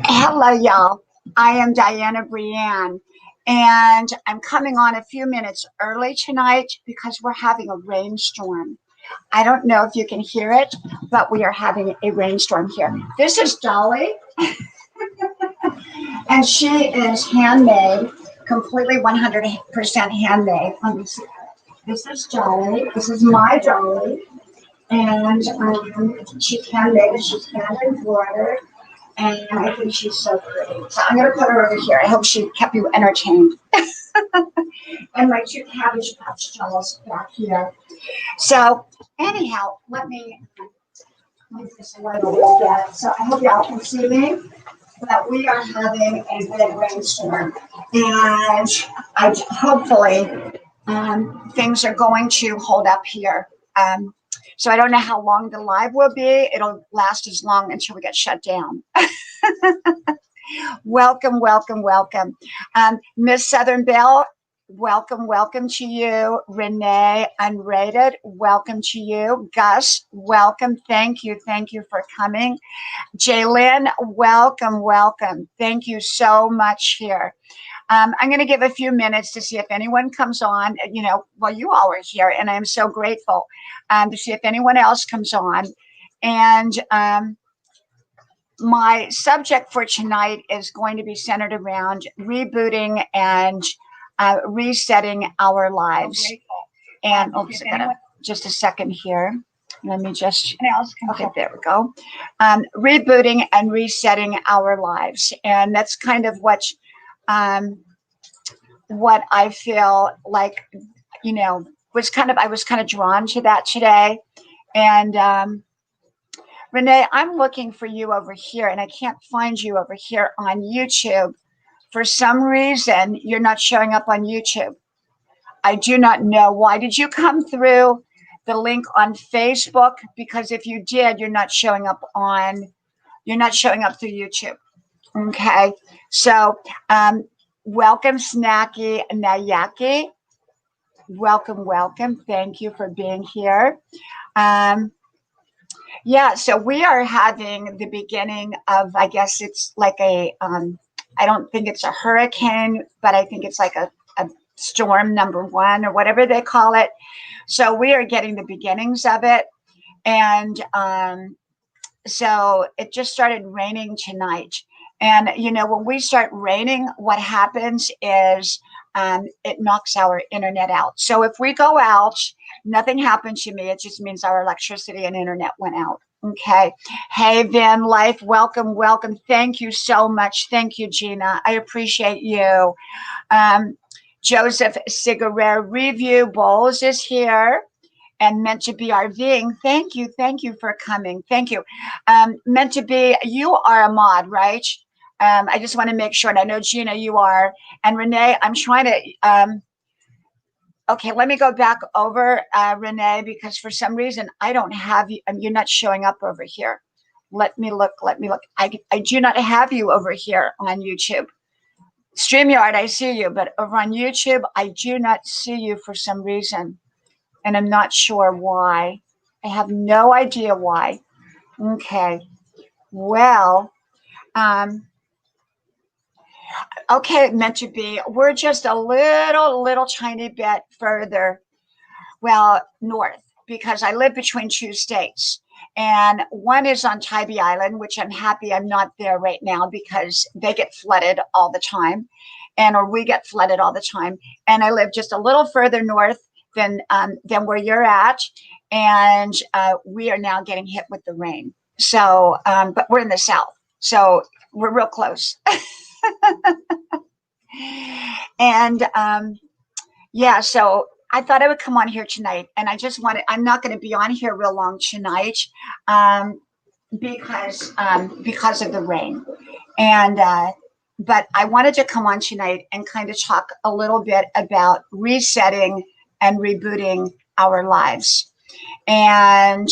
Hello, y'all. I am Diana Brienne, and I'm coming on a few minutes early tonight because we're having a rainstorm. I don't know if you can hear it, but we are having a rainstorm here. This is Dolly, and she is handmade, completely 100% handmade. Let me see. This is Dolly. This is my Dolly, and she's handmade. She's hand embroidered. And I think she's so pretty. So I'm going to put her over here. I hope she kept you entertained. And my two Cabbage Patch dolls back here. So anyhow, let me move this light over again. So I hope y'all can see me. But we are having a big rainstorm. And hopefully things are going to hold up here. So I don't know how long the live will be. It'll last as long until we get shut down. Welcome, welcome, welcome. Miss Southern Belle, welcome to you. Renee, Unrated, welcome to you. Gus, welcome. Thank you for coming. Jaylyn, welcome. Thank you so much here. I'm going to give a few minutes to see if anyone comes on, while you all are here, and I'm so grateful to see if anyone else comes on. And my subject for tonight is going to be centered around rebooting and resetting our lives. And just a second here. Let me just, okay, there we go. Rebooting and resetting our lives. And that's kind of what I feel like, I was kind of drawn to that today. And Renee, I'm looking for you over here, and I can't find you over here on YouTube. For some reason, you're not showing up on YouTube. I do not know why. Did you come through the link on Facebook? Because if you did, you're not showing up through YouTube. Okay. So, welcome, Snacky Nayaki. Welcome. Thank you for being here. Yeah, so we are having the beginning of, I guess it's like I don't think it's a hurricane, but I think it's like a storm number 1 or whatever they call it. So we are getting the beginnings of it. And so it just started raining tonight. And, when we start raining, what happens is it knocks our internet out. So if we go out, nothing happened to me. It just means our electricity and internet went out. Okay. Hey, Van Life, welcome. Thank you so much. Thank you, Gina. I appreciate you. Joseph Cigarette Review Bowles is here. And Meant to Be RVing. Thank you for coming. Thank you. Meant to Be, you are a mod, right? I just want to make sure, and I know Gina, you are, and Renee, I'm trying to, okay, let me go back over, Renee, because for some reason I don't have you, you're not showing up over here. Let me look. I do not have you over here on YouTube. StreamYard, I see you, but over on YouTube, I do not see you for some reason, and I'm not sure why. I have no idea why. Okay, well, okay, meant to be. We're just a little tiny bit further, well, north, because I live between two states. And one is on Tybee Island, which I'm happy I'm not there right now because they get flooded all the time, or we get flooded all the time. And I live just a little further north than where you're at, and we are now getting hit with the rain. So, but we're in the south, so we're real close. And yeah, so I thought I would come on here tonight, and I'm not going to be on here real long tonight, because of the rain. And but I wanted to come on tonight and kind of talk a little bit about resetting and rebooting our lives. And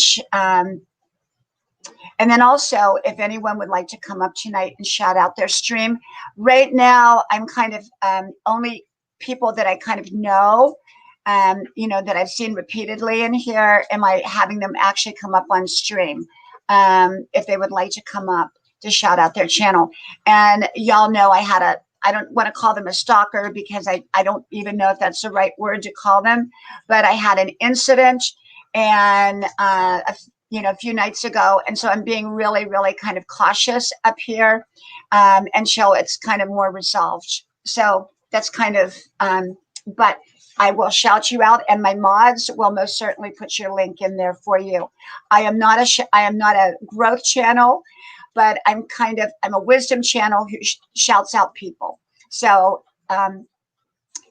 then also, if anyone would like to come up tonight and shout out their stream. Right now, I'm kind of only people that I kind of know, that I've seen repeatedly in here. Am I having them actually come up on stream? If they would like to come up to shout out their channel. And y'all know I don't want to call them a stalker because I don't even know if that's the right word to call them, but I had an incident and a few nights ago. And so I'm being really, really kind of cautious up here, until it's kind of more resolved. So that's kind of, but I will shout you out, and my mods will most certainly put your link in there for you. I am not a growth channel, but I'm a wisdom channel who shouts out people. So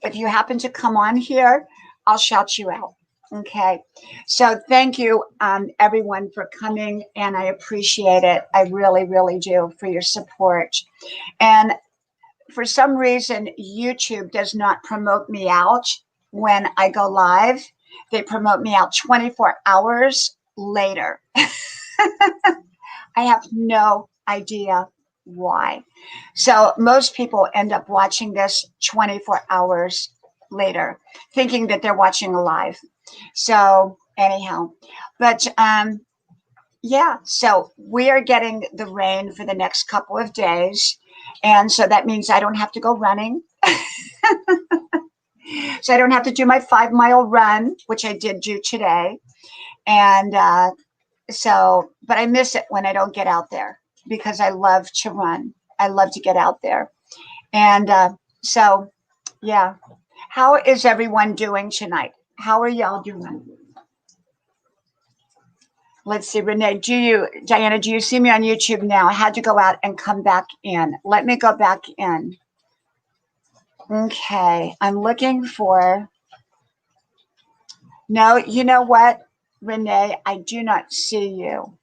if you happen to come on here, I'll shout you out. Okay. So thank you, everyone, for coming, and I appreciate it. I really, really do, for your support. And for some reason, YouTube does not promote me out when I go live. They promote me out 24 hours later. I have no idea why. So most people end up watching this 24 hours later, thinking that they're watching live. So anyhow, but yeah, so we are getting the rain for the next couple of days. And so that means I don't have to go running. So I don't have to do my 5-mile run, which I did do today. And but I miss it when I don't get out there because I love to run. I love to get out there. And so, yeah. How is everyone doing tonight? How are y'all doing? Let's see, Renee, Diana, do you see me on YouTube now? I had to go out and come back in. Let me go back in. Okay, I'm looking for, no, you know what, Renee, I do not see you.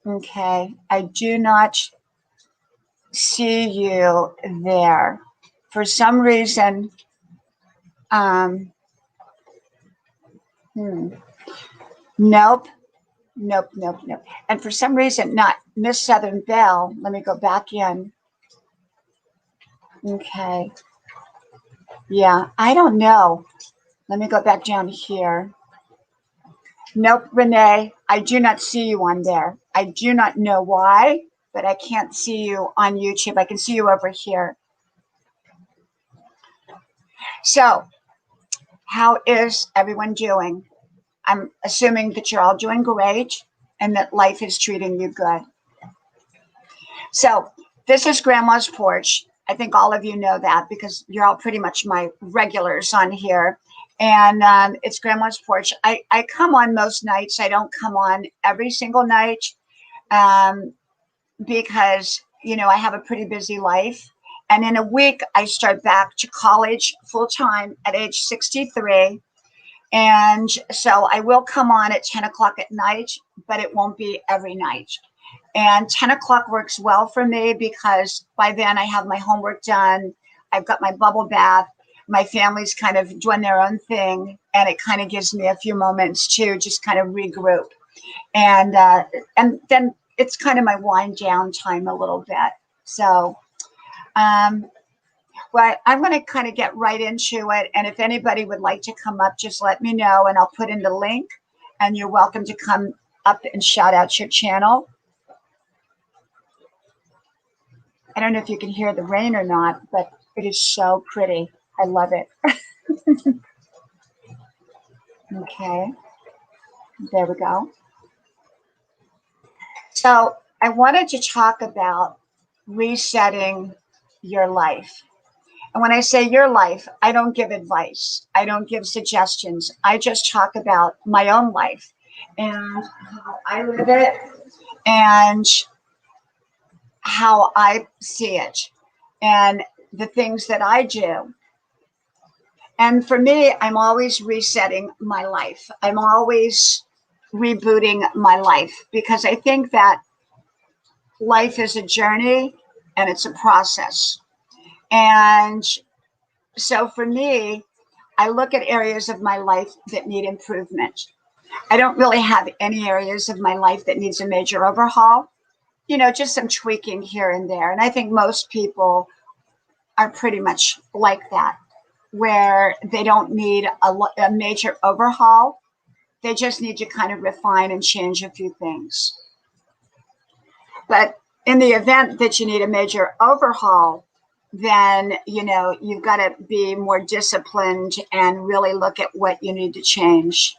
Okay, I do not see you there. For some reason, nope. And for some reason, not Miss Southern Belle. Let me go back in. Okay. Yeah, I don't know. Let me go back down here. Nope, Renee, I do not see you on there. I do not know why, but I can't see you on YouTube. I can see you over here. So, how is everyone doing? I'm assuming that you're all doing great and that life is treating you good. So, this is Grandma's Porch. I think all of you know that because you're all pretty much my regulars on here. And it's Grandma's Porch. I come on most nights. I don't come on every single night because, I have a pretty busy life. And in a week, I start back to college full time at age 63. And so I will come on at 10 o'clock at night, but it won't be every night. And 10 o'clock works well for me because by then I have my homework done. I've got my bubble bath. My family's kind of doing their own thing. And it kind of gives me a few moments to just kind of regroup. And then it's kind of my wind down time a little bit. So, well, I'm going to kind of get right into it. And if anybody would like to come up, just let me know and I'll put in the link. And you're welcome to come up and shout out your channel. I don't know if you can hear the rain or not, but it is so pretty. I love it. Okay, there we go. So I wanted to talk about resetting your life. And when I say your life, I don't give advice. I don't give suggestions. I just talk about my own life and how I live it and how I see it and the things that I do. And for me, I'm always resetting my life. I'm always rebooting my life because I think that life is a journey and it's a process. And so for me, I look at areas of my life that need improvement. I don't really have any areas of my life that needs a major overhaul, just some tweaking here and there. And I think most people are pretty much like that, where they don't need a major overhaul. They just need to kind of refine and change a few things. But in the event that you need a major overhaul, then, you've got to be more disciplined and really look at what you need to change.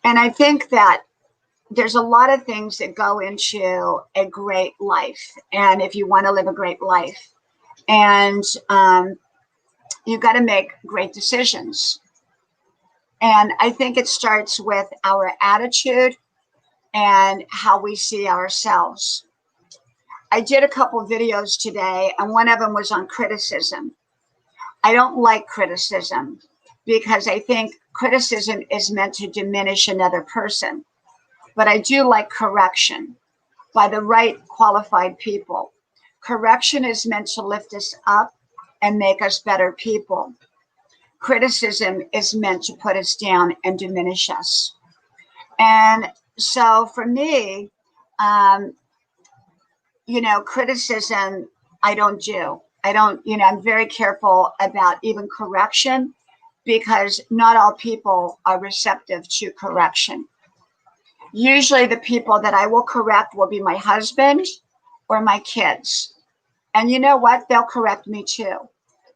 And I think that there's a lot of things that go into a great life. And if you want to live a great life, and you've got to make great decisions. And I think it starts with our attitude and how we see ourselves. I did a couple of videos today, and one of them was on criticism. I don't like criticism because I think criticism is meant to diminish another person. But I do like correction by the right qualified people. Correction is meant to lift us up and make us better people. Criticism is meant to put us down and diminish us. And so for me, criticism, I don't do. I'm very careful about even correction because not all people are receptive to correction. Usually the people that I will correct will be my husband or my kids. And you know what? They'll correct me too,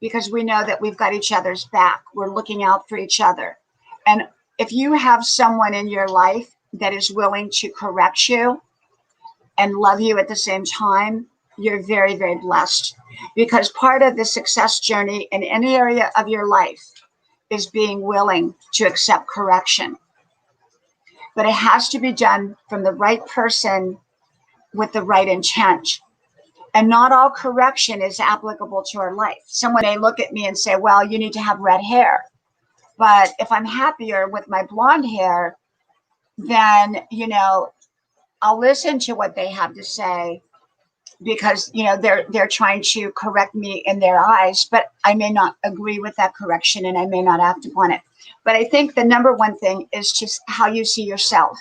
because we know that we've got each other's back. We're looking out for each other. And if you have someone in your life that is willing to correct you and love you at the same time, you're very, very blessed. Because part of the success journey in any area of your life is being willing to accept correction. But it has to be done from the right person with the right intent. And not all correction is applicable to our life. Someone may look at me and say, well, you need to have red hair. But if I'm happier with my blonde hair, then, I'll listen to what they have to say because, they're trying to correct me in their eyes, but I may not agree with that correction and I may not act upon it. But I think the number one thing is just how you see yourself.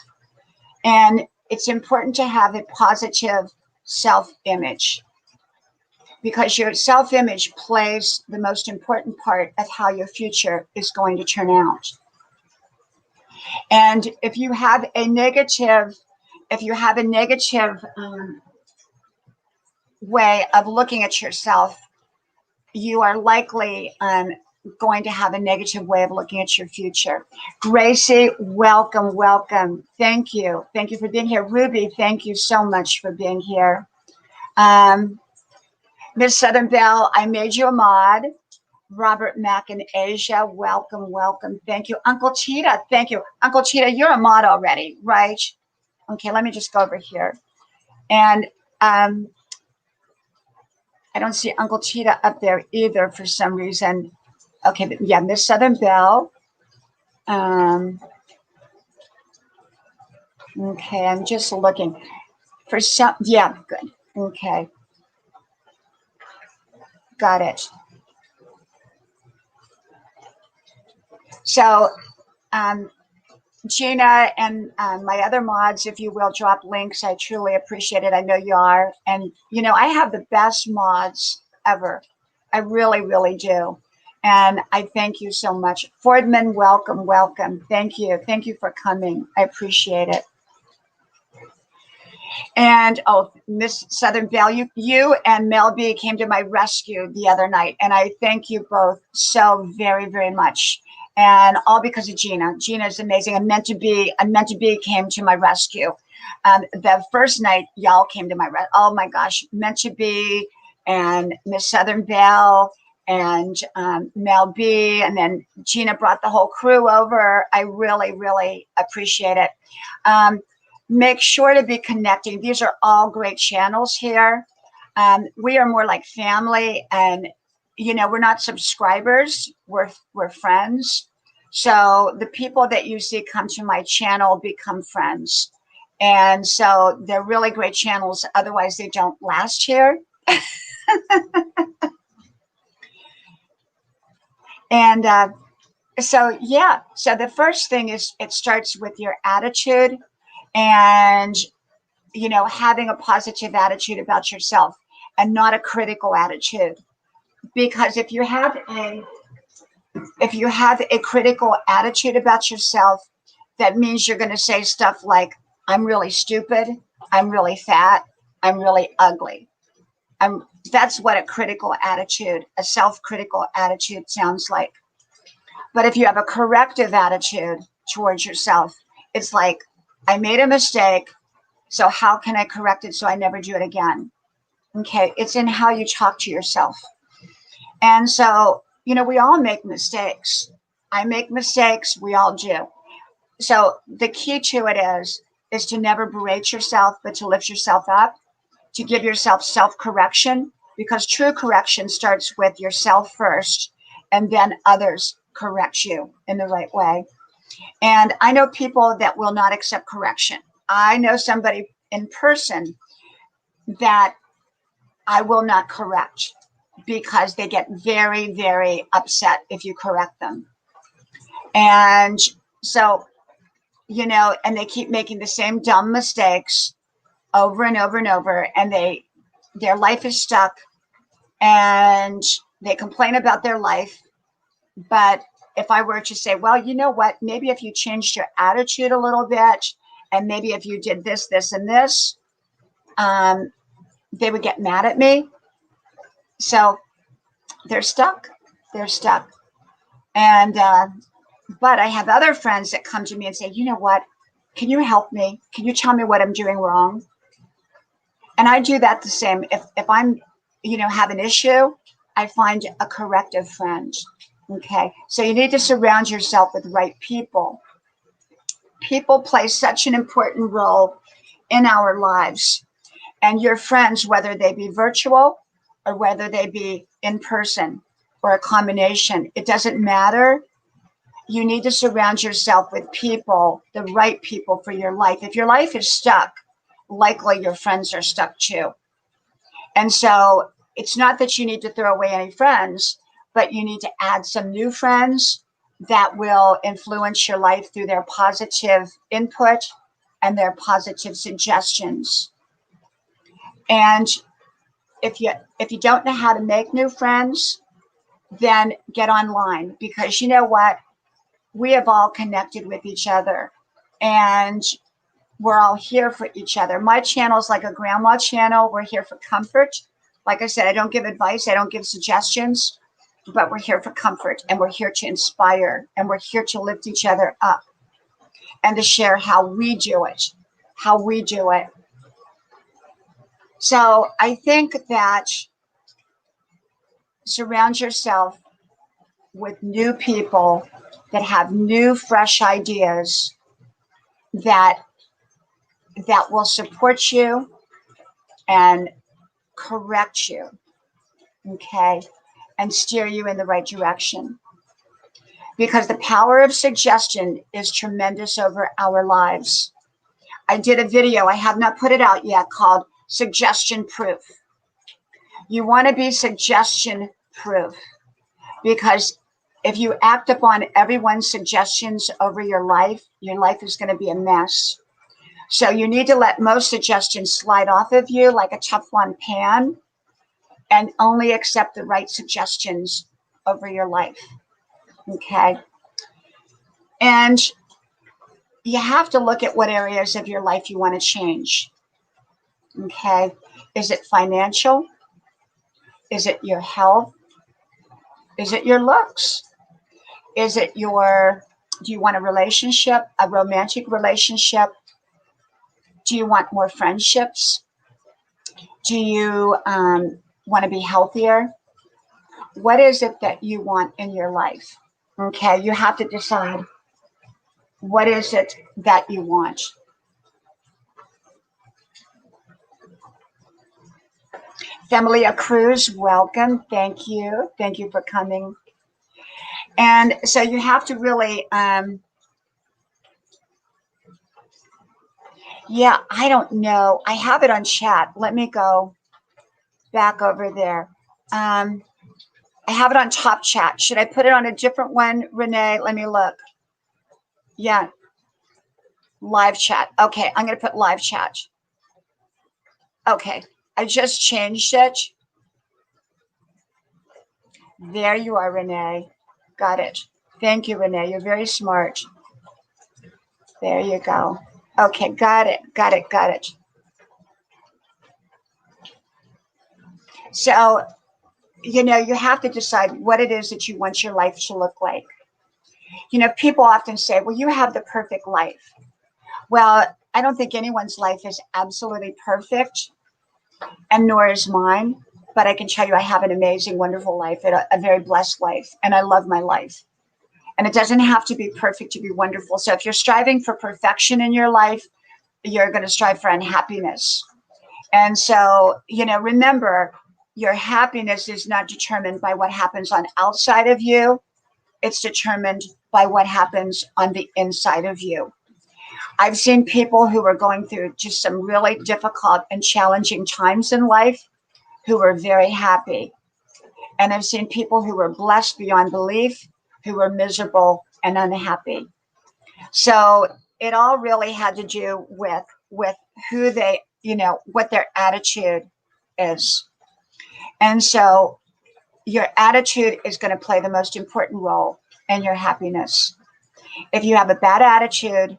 And it's important to have a positive self-image because your self-image plays the most important part of how your future is going to turn out. And if you have a negative way of looking at yourself, you are likely going to have a negative way of looking at your future. Gracie, welcome, welcome. Thank you. Thank you for being here. Ruby, thank you so much for being here. Miss Southern Belle, I made you a mod. Robert Mack and Asia, welcome, welcome. Thank you. Uncle Cheetah, thank you. Uncle Cheetah, you're a mod already, right? Okay, let me just go over here. And I don't see Uncle Cheetah up there either for some reason. Okay, but yeah, Miss Southern Belle. Okay, I'm just looking. For some, yeah, good. Okay, got it. So, um, Gina and my other mods, if you will, drop links. I truly appreciate it. I know you are. And, you know, I have the best mods ever. I really, really do. And I thank you so much. Fordman, welcome, welcome. Thank you. Thank you for coming. I appreciate it. And oh, Miss Southern Belle, you and Mel B came to my rescue the other night, and I thank you both so very, very much. And all because of Gina. Gina is amazing. And meant to be came to my rescue. The first night, y'all came to my rescue. Oh my gosh, meant to be, and Miss Southern Belle, and Mel B, and then Gina brought the whole crew over. I really, really appreciate it. Make sure to be connecting. These are all great channels here. We are more like family, and you know, we're not subscribers. We're friends. So the people that you see come to my channel become friends, and so they're really great channels. Otherwise, they don't last here. And so yeah. So the first thing is it starts with your attitude, and you know, having a positive attitude about yourself and not a critical attitude. Because if you have a critical attitude about yourself, that means you're going to say stuff like, I'm really stupid, I'm really fat, I'm really ugly. That's what a critical attitude, a self-critical attitude sounds like. But if you have a corrective attitude towards yourself, it's like, I made a mistake, so how can I correct it so I never do it again? Okay, it's in how you talk to yourself. And so, you know, we all make mistakes. I make mistakes, we all do. So the key to it is to never berate yourself, but to lift yourself up, to give yourself self-correction, because true correction starts with yourself first, and then others correct you in the right way. And I know people that will not accept correction. I know somebody in person that I will not correct because they get very, very upset if you correct them. And so, you know, and they keep making the same dumb mistakes over and over and over, and their life is stuck, and they complain about their life. But if I were to say, well, you know what, maybe if you changed your attitude a little bit, and maybe if you did this, this, and this, they would get mad at me. So they're stuck. They're stuck. And, but I have other friends that come to me and say, you know what, can you help me? Can you tell me what I'm doing wrong? And I do that the same. If I'm, you know, have an issue, I find a corrective friend. Okay. So you need to surround yourself with right people. People play such an important role in our lives. And your friends, whether they be virtual or whether they be in person or a combination, it doesn't matter. You need to surround yourself with people, the right people for your life. If your life is stuck, likely your friends are stuck too. And so it's not that you need to throw away any friends, but you need to add some new friends that will influence your life through their positive input and their positive suggestions. And if you don't know how to make new friends, then get online, because you know what? We have all connected with each other, and we're all here for each other. My channel is like a grandma channel. We're here for comfort. Like I said, I don't give advice. I don't give suggestions, but we're here for comfort, and we're here to inspire, and we're here to lift each other up and to share how we do it, how we do it. So I think that surround yourself with new people that have new, fresh ideas that will support you and correct you, okay, and steer you in the right direction. Because the power of suggestion is tremendous over our lives. I did a video, I have not put it out yet, called Suggestion Proof. You want to be suggestion proof, because if you act upon everyone's suggestions over your life is going to be a mess. So you need to let most suggestions slide off of you like a Teflon pan, and only accept the right suggestions over your life. Okay. And you have to look at what areas of your life you want to change. Okay. Is it financial? Is it your health? Is it your looks? Is it do you want a relationship, a romantic relationship? Do you want more friendships? Do you want to be healthier? What is it that you want in your life? Okay, you have to decide what is it that you want. Familia Cruz, welcome. Thank you. Thank you for coming. And so you have to really, yeah, I don't know. I have it on chat. Let me go back over there. I have it on top chat. Should I put it on a different one, Renee? Let me look. Yeah. Live chat. Okay, I'm going to put live chat. Okay, I just changed it. There you are, Renee. Got it. Thank you, Renee. You're very smart. There you go. Okay, got it. Got it. Got it. So, you know, you have to decide what it is that you want your life to look like. You know, people often say, well, you have the perfect life. Well, I don't think anyone's life is absolutely perfect, and nor is mine. But I can tell you I have an amazing, wonderful life, a very blessed life, and I love my life. And it doesn't have to be perfect to be wonderful. So if you're striving for perfection in your life, you're going to strive for unhappiness. And so, you know, remember, your happiness is not determined by what happens on outside of you. It's determined by what happens on the inside of you. I've seen people who are going through just some really difficult and challenging times in life who were very happy. And I've seen people who were blessed beyond belief, who were miserable and unhappy. So it all really had to do with who they, you know, what their attitude is. And so your attitude is going to play the most important role in your happiness. If you have a bad attitude,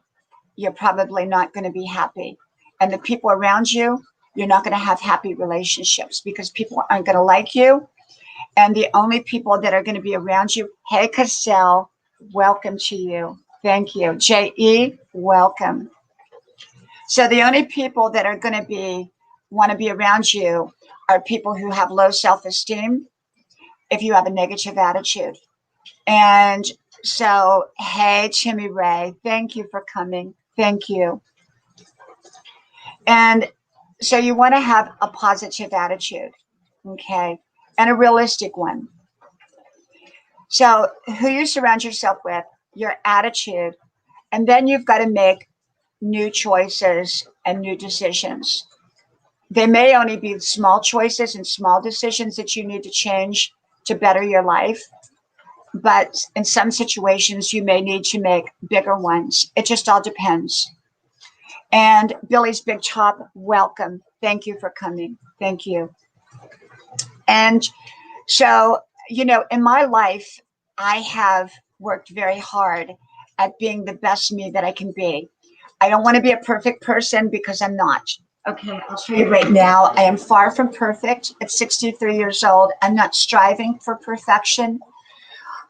you're probably not going to be happy. And the people around you, you're not going to have happy relationships because people aren't going to like you. And the only people that are going to be around you, hey, Cassell, welcome to you. Thank you. J.E., welcome. So the only people that are going to want to be around you are people who have low self-esteem if you have a negative attitude. And so, hey, Timmy Ray, thank you for coming. Thank you. And so you want to have a positive attitude, okay, and a realistic one. So who you surround yourself with, your attitude, and then you've got to make new choices and new decisions. They may only be small choices and small decisions that you need to change to better your life. But in some situations, you may need to make bigger ones. It just all depends. And Billy's Big Top, welcome. Thank you for coming. Thank you. And so, you know, in my life, I have worked very hard at being the best me that I can be. I don't want to be a perfect person because I'm not. Okay, I'll tell you right now, I am far from perfect. At 63 years old, I'm not striving for perfection.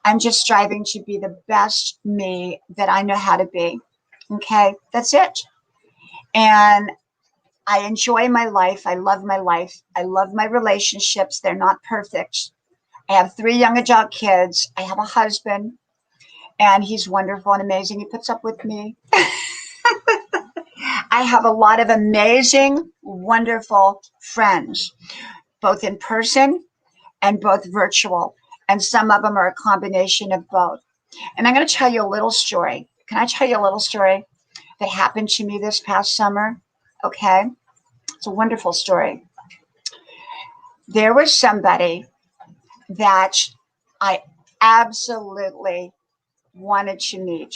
I'm just striving to be the best me that I know how to be. Okay, that's it. And I enjoy my life. I love my life. I love my relationships. They're not perfect. I have 3 young adult kids. I have a husband, and he's wonderful and amazing. He puts up with me. I have a lot of amazing, wonderful friends, both in person and both virtual. And some of them are a combination of both. And I'm going to tell you a little story. Can I tell you a little story? that happened to me this past summer. Okay. It's a wonderful story. There was somebody that I absolutely wanted to meet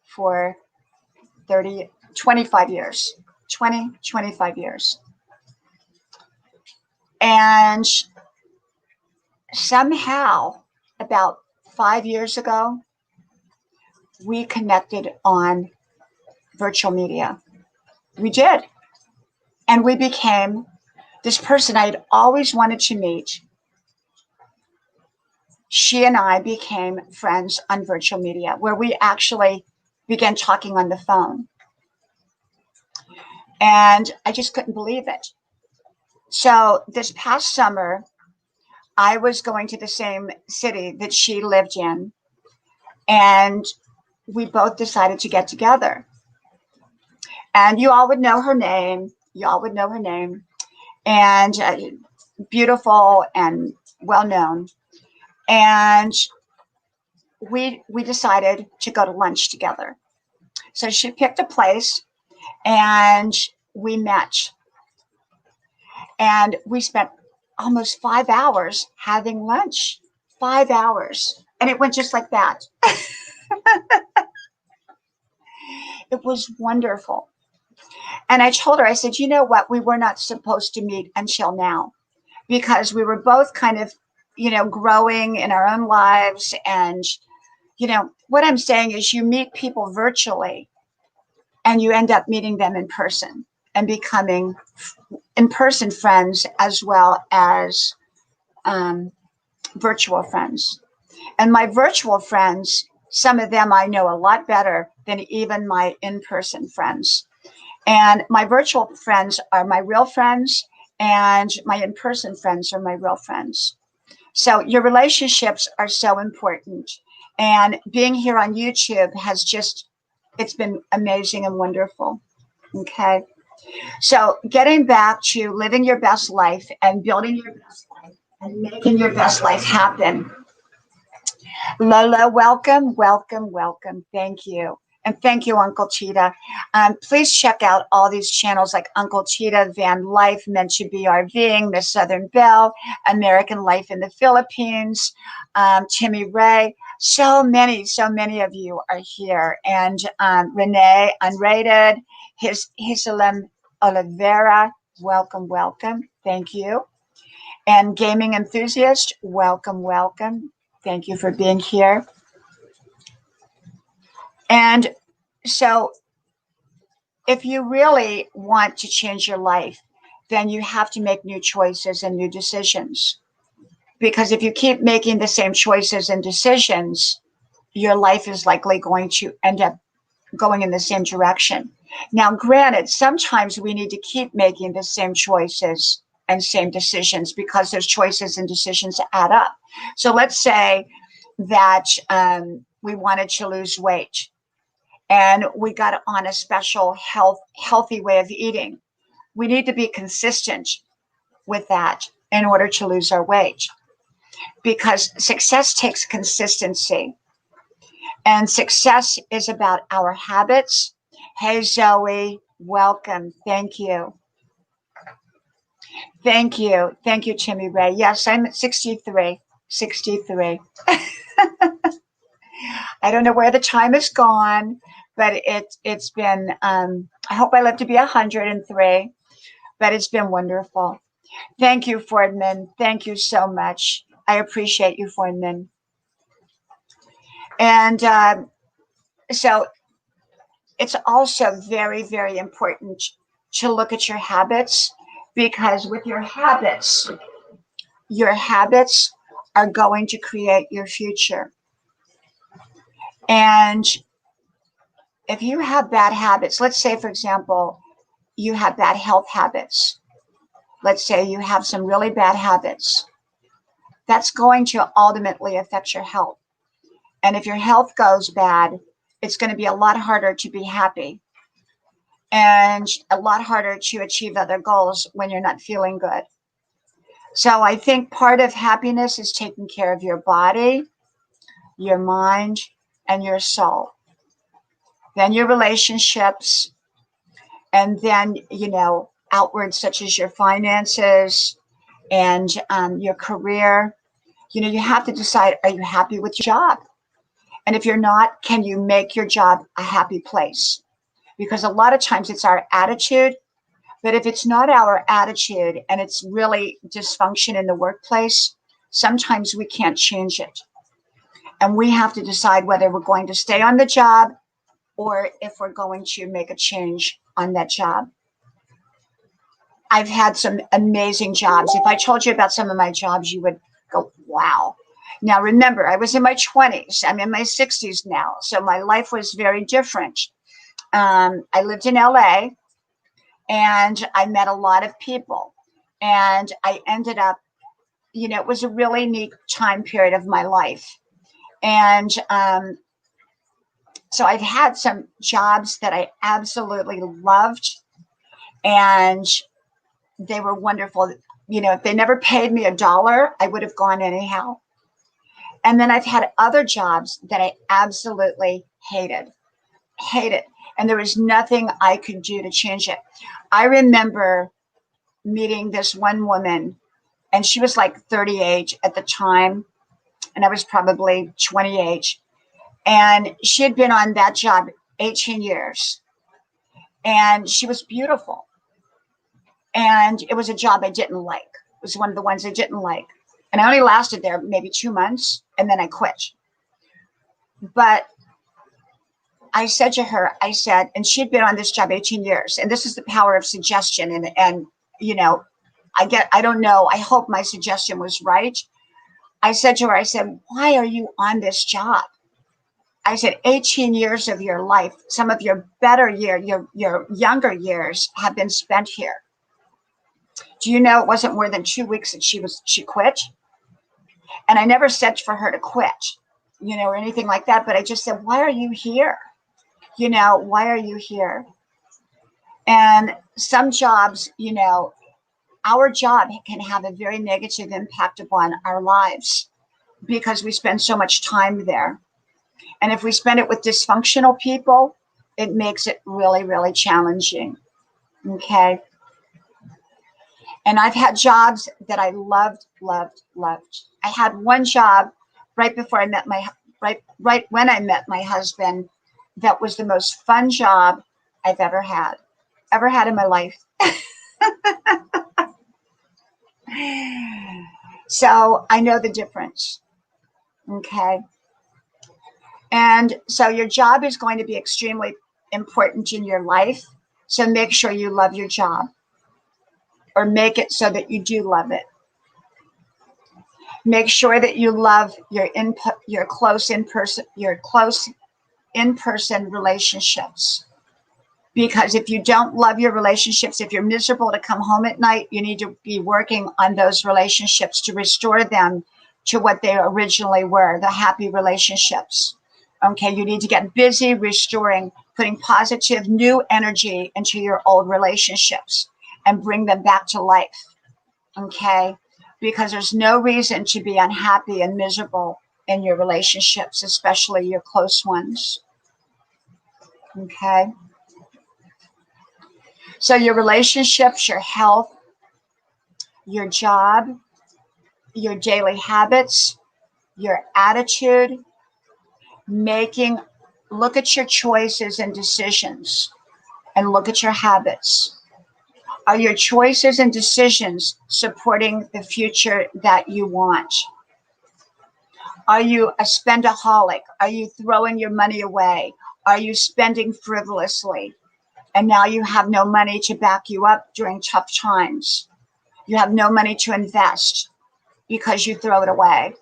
for 25 years. 25 years. And somehow, about 5 years ago, we connected on virtual media. We did. And we became this person I had always wanted to meet. She and I became friends on virtual media, where we actually began talking on the phone. And I just couldn't believe it. So this past summer, I was going to the same city that she lived in, and we both decided to get together. And you all would know her name. And beautiful and well known. And we decided to go to lunch together. So she picked a place, and we met. And we spent almost 5 hours having lunch. 5 hours. And it went just like that. It was wonderful. And I told her, I said, you know what? We were not supposed to meet until now, because we were both kind of, growing in our own lives. And, what I'm saying is you meet people virtually and you end up meeting them in person and becoming in-person friends as well as virtual friends. And my virtual friends, some of them I know a lot better than even my in-person friends. And my virtual friends are my real friends, and my in-person friends are my real friends. So your relationships are so important. And being here on YouTube it's been amazing and wonderful. Okay. So getting back to living your best life and building your best life and making your best life happen. Lola, welcome. Thank you. And thank you, Uncle Cheetah. Please check out all these channels like Uncle Cheetah, Van Life, Meant to Be RVing, Miss Southern Belle, American Life in the Philippines, Timmy Ray. So many of you are here. And Renee, Unrated, Hisalem Oliveira, welcome. Thank you. And Gaming Enthusiast, welcome. Thank you for being here. And so if you really want to change your life, then you have to make new choices and new decisions. Because if you keep making the same choices and decisions, your life is likely going to end up going in the same direction. Now, granted, sometimes we need to keep making the same choices and same decisions because those choices and decisions add up. So let's say that we wanted to lose weight, and we got on a special healthy way of eating. We need to be consistent with that in order to lose our weight, because success takes consistency, and success is about our habits. Hey, Zoe, welcome. Thank you, Timmy Ray. Yes, I'm at 63. I don't know where the time has gone, but it's been, I hope I live to be 103, but it's been wonderful. Thank you, Fordman. Thank you so much. I appreciate you, Fordman. And so it's also very, very important to look at your habits, because with your habits are going to create your future. And if you have bad habits, let's say, for example, you have bad health habits. Let's say you have some really bad habits. That's going to ultimately affect your health. And if your health goes bad, it's going to be a lot harder to be happy and a lot harder to achieve other goals when you're not feeling good. So I think part of happiness is taking care of your body, your mind, and your soul. then your relationships, and then, outward, such as your finances and your career. You have to decide, are you happy with your job? And if you're not, can you make your job a happy place? Because a lot of times it's our attitude. But if it's not our attitude and it's really dysfunction in the workplace, sometimes we can't change it. And we have to decide whether we're going to stay on the job or if we're going to make a change on that job. I've had some amazing jobs. If I told you about some of my jobs, you would go, wow. Now, remember, I was in my 20s. I'm in my 60s now. So my life was very different. I lived in LA. And I met a lot of people, and I ended up, it was a really neat time period of my life. And so I've had some jobs that I absolutely loved, and they were wonderful. If they never paid me $1, I would have gone anyhow. And then I've had other jobs that I absolutely hated. And there was nothing I could do to change it. I remember meeting this one woman, and she was like 38 at the time, and I was probably 28. And she had been on that job 18 years, and she was beautiful. And it was a job I didn't like. It was one of the ones I didn't like. And I only lasted there maybe 2 months, and then I quit. But I said to her, and she'd been on this job 18 years, and this is the power of suggestion. And I don't know, I hope my suggestion was right. I said to her, why are you on this job? I said, 18 years of your life, some of your better your younger years have been spent here. Do you know it wasn't more than 2 weeks that she quit? And I never said for her to quit, or anything like that, but I just said, why are you here? Why are you here? And some jobs, our job can have a very negative impact upon our lives because we spend so much time there. And if we spend it with dysfunctional people, it makes it really, really challenging. Okay. And I've had jobs that I loved. I had one job right before I met right when I met my husband. That was the most fun job I've ever had in my life. So I know the difference. Okay. And so your job is going to be extremely important in your life. So make sure you love your job, or make it so that you do love it. Make sure that you love your close in-person relationships. Because if you don't love your relationships, if you're miserable to come home at night, you need to be working on those relationships to restore them to what they originally were, the happy relationships. Okay, you need to get busy restoring, putting positive new energy into your old relationships and bring them back to life. Okay, because there's no reason to be unhappy and miserable in your relationships, especially your close ones. Okay. So your relationships, your health, your job, your daily habits, your attitude, look at your choices and decisions, and look at your habits. Are your choices and decisions supporting the future that you want? Are you a spendaholic? Are you throwing your money away? Are you spending frivolously? And now you have no money to back you up during tough times. You have no money to invest because you throw it away.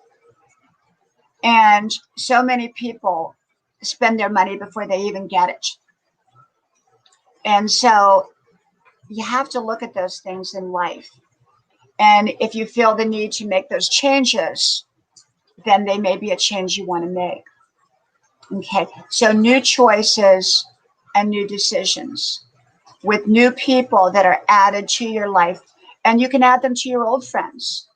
And so many people spend their money before they even get it. And so you have to look at those things in life. And if you feel the need to make those changes, then they may be a change you want to make. Okay, so new choices and new decisions with new people that are added to your life. And you can add them to your old friends,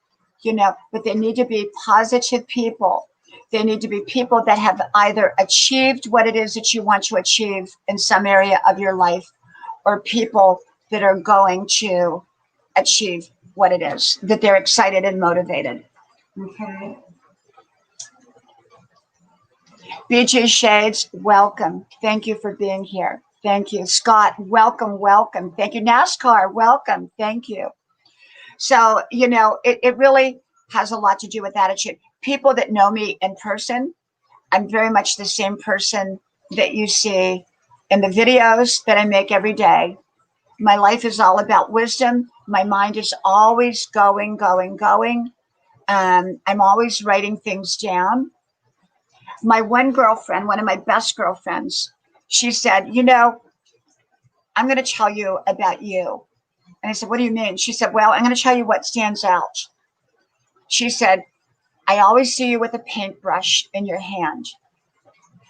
but they need to be positive people They need to be people that have either achieved what it is that you want to achieve in some area of your life, or people that are going to achieve what it is, that they're excited and motivated. Okay. BG Shades, welcome. Thank you for being here. Thank you. Scott, welcome, welcome. Thank you. NASCAR, welcome. Thank you. So, you know, it really has a lot to do with attitude. People that know me in person, I'm very much the same person that you see in the videos that I make every day. My life is all about wisdom. My mind is always going, going, going. I'm always writing things down. My one girlfriend, one of my best girlfriends, she said, you know, I'm going to tell you about you. And I said, what do you mean? She said, well, I'm going to tell you what stands out. She said, I always see you with a paintbrush in your hand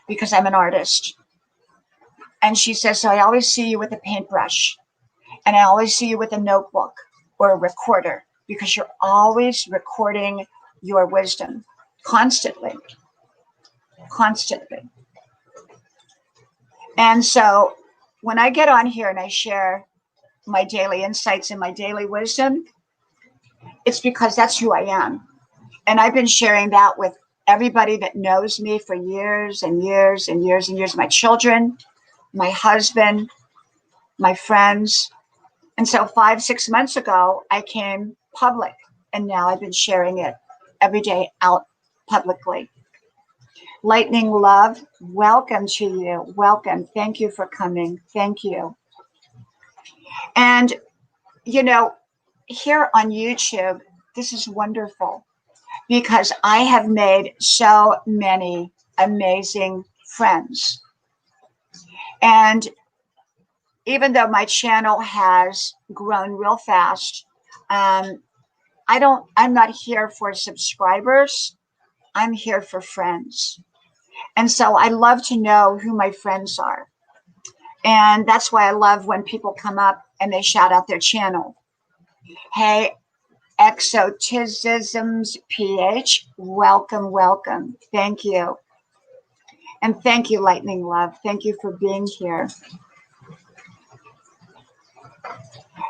because I'm an artist. And she says, so I always see you with a paintbrush, and I always see you with a notebook or a recorder because you're always recording your wisdom constantly, constantly. And so when I get on here and I share my daily insights and my daily wisdom, it's because that's who I am. And I've been sharing that with everybody that knows me for years and years and years and years. My children, my husband, my friends. And so 5-6 months ago, I came public, and now I've been sharing it every day out publicly. Lightning Love, welcome to you. Welcome. Thank you for coming. Thank you. And, you know, here on YouTube, this is wonderful because I have made so many amazing friends. And even though my channel has grown real fast, I'm not here for subscribers. I'm here for friends. And so I love to know who my friends are. And that's why I love when people come up and they shout out their channel. Hey, Exotisms PH, welcome, welcome. Thank you. And thank you, Lightning Love. Thank you for being here.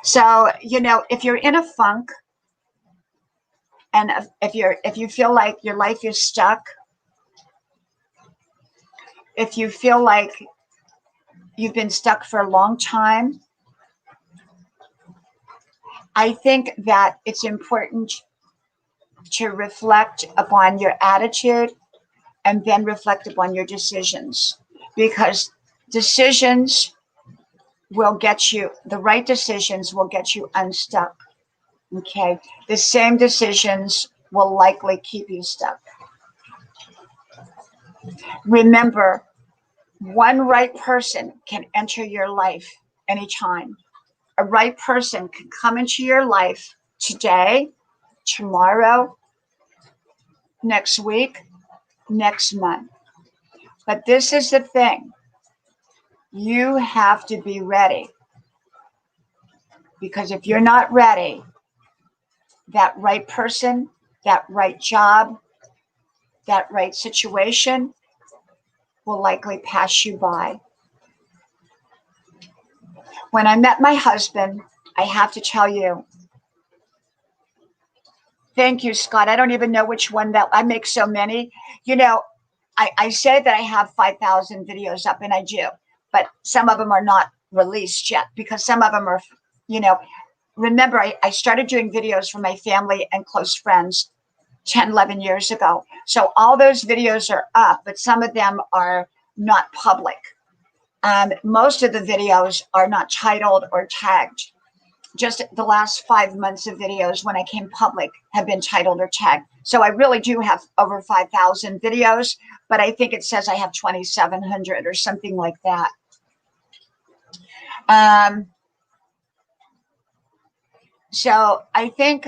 So, you know, if you're in a funk, and if you feel like your life is stuck, if you feel like you've been stuck for a long time, I think that it's important to reflect upon your attitude and then reflect upon your decisions, because decisions will get you, the right decisions will get you unstuck. Okay. The same decisions will likely keep you stuck. Remember, one right person can enter your life anytime. A right person can come into your life today, tomorrow, next week, next month. But this is the thing. You have to be ready. Because if you're not ready, that right person, that right job, that right situation will likely pass you by. When I met my husband, I have to tell you, thank you, Scott. I don't even know which one that I make so many. You know, I say that I have 5,000 videos up, and I do, but some of them are not released yet because some of them are, you know, remember, I started doing videos for my family and close friends 10, 11 years ago. So all those videos are up, but some of them are not public. Most of the videos are not titled or tagged. Just the last 5 months of videos when I came public have been titled or tagged. So I really do have over 5,000 videos, but I think it says I have 2,700 or something like that. So I think,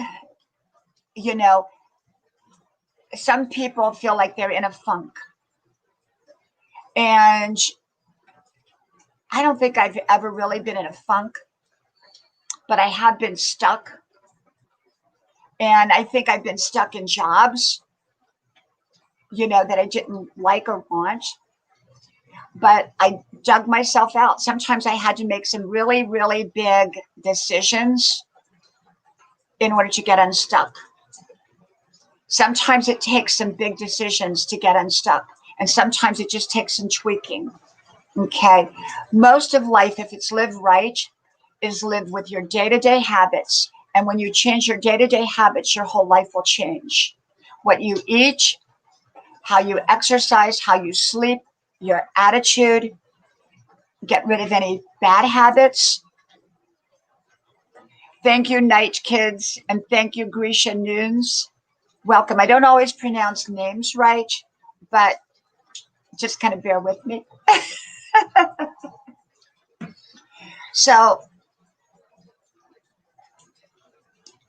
you know, some people feel like they're in a funk. And I don't think I've ever really been in a funk, but I have been stuck. And I think I've been stuck in jobs that I didn't like or want. But I dug myself out. Sometimes I had to make some really, really big decisions in order to get unstuck. Sometimes it takes some big decisions to get unstuck. And sometimes it just takes some tweaking. Okay. Most of life, if it's lived right, is live with your day-to-day habits. And when you change your day-to-day habits, your whole life will change. What you eat, how you exercise, how you sleep, your attitude, get rid of any bad habits. Thank you, Night Kids, and thank you, Grisha Nunes. Welcome. I don't always pronounce names right, but just kind of bear with me. So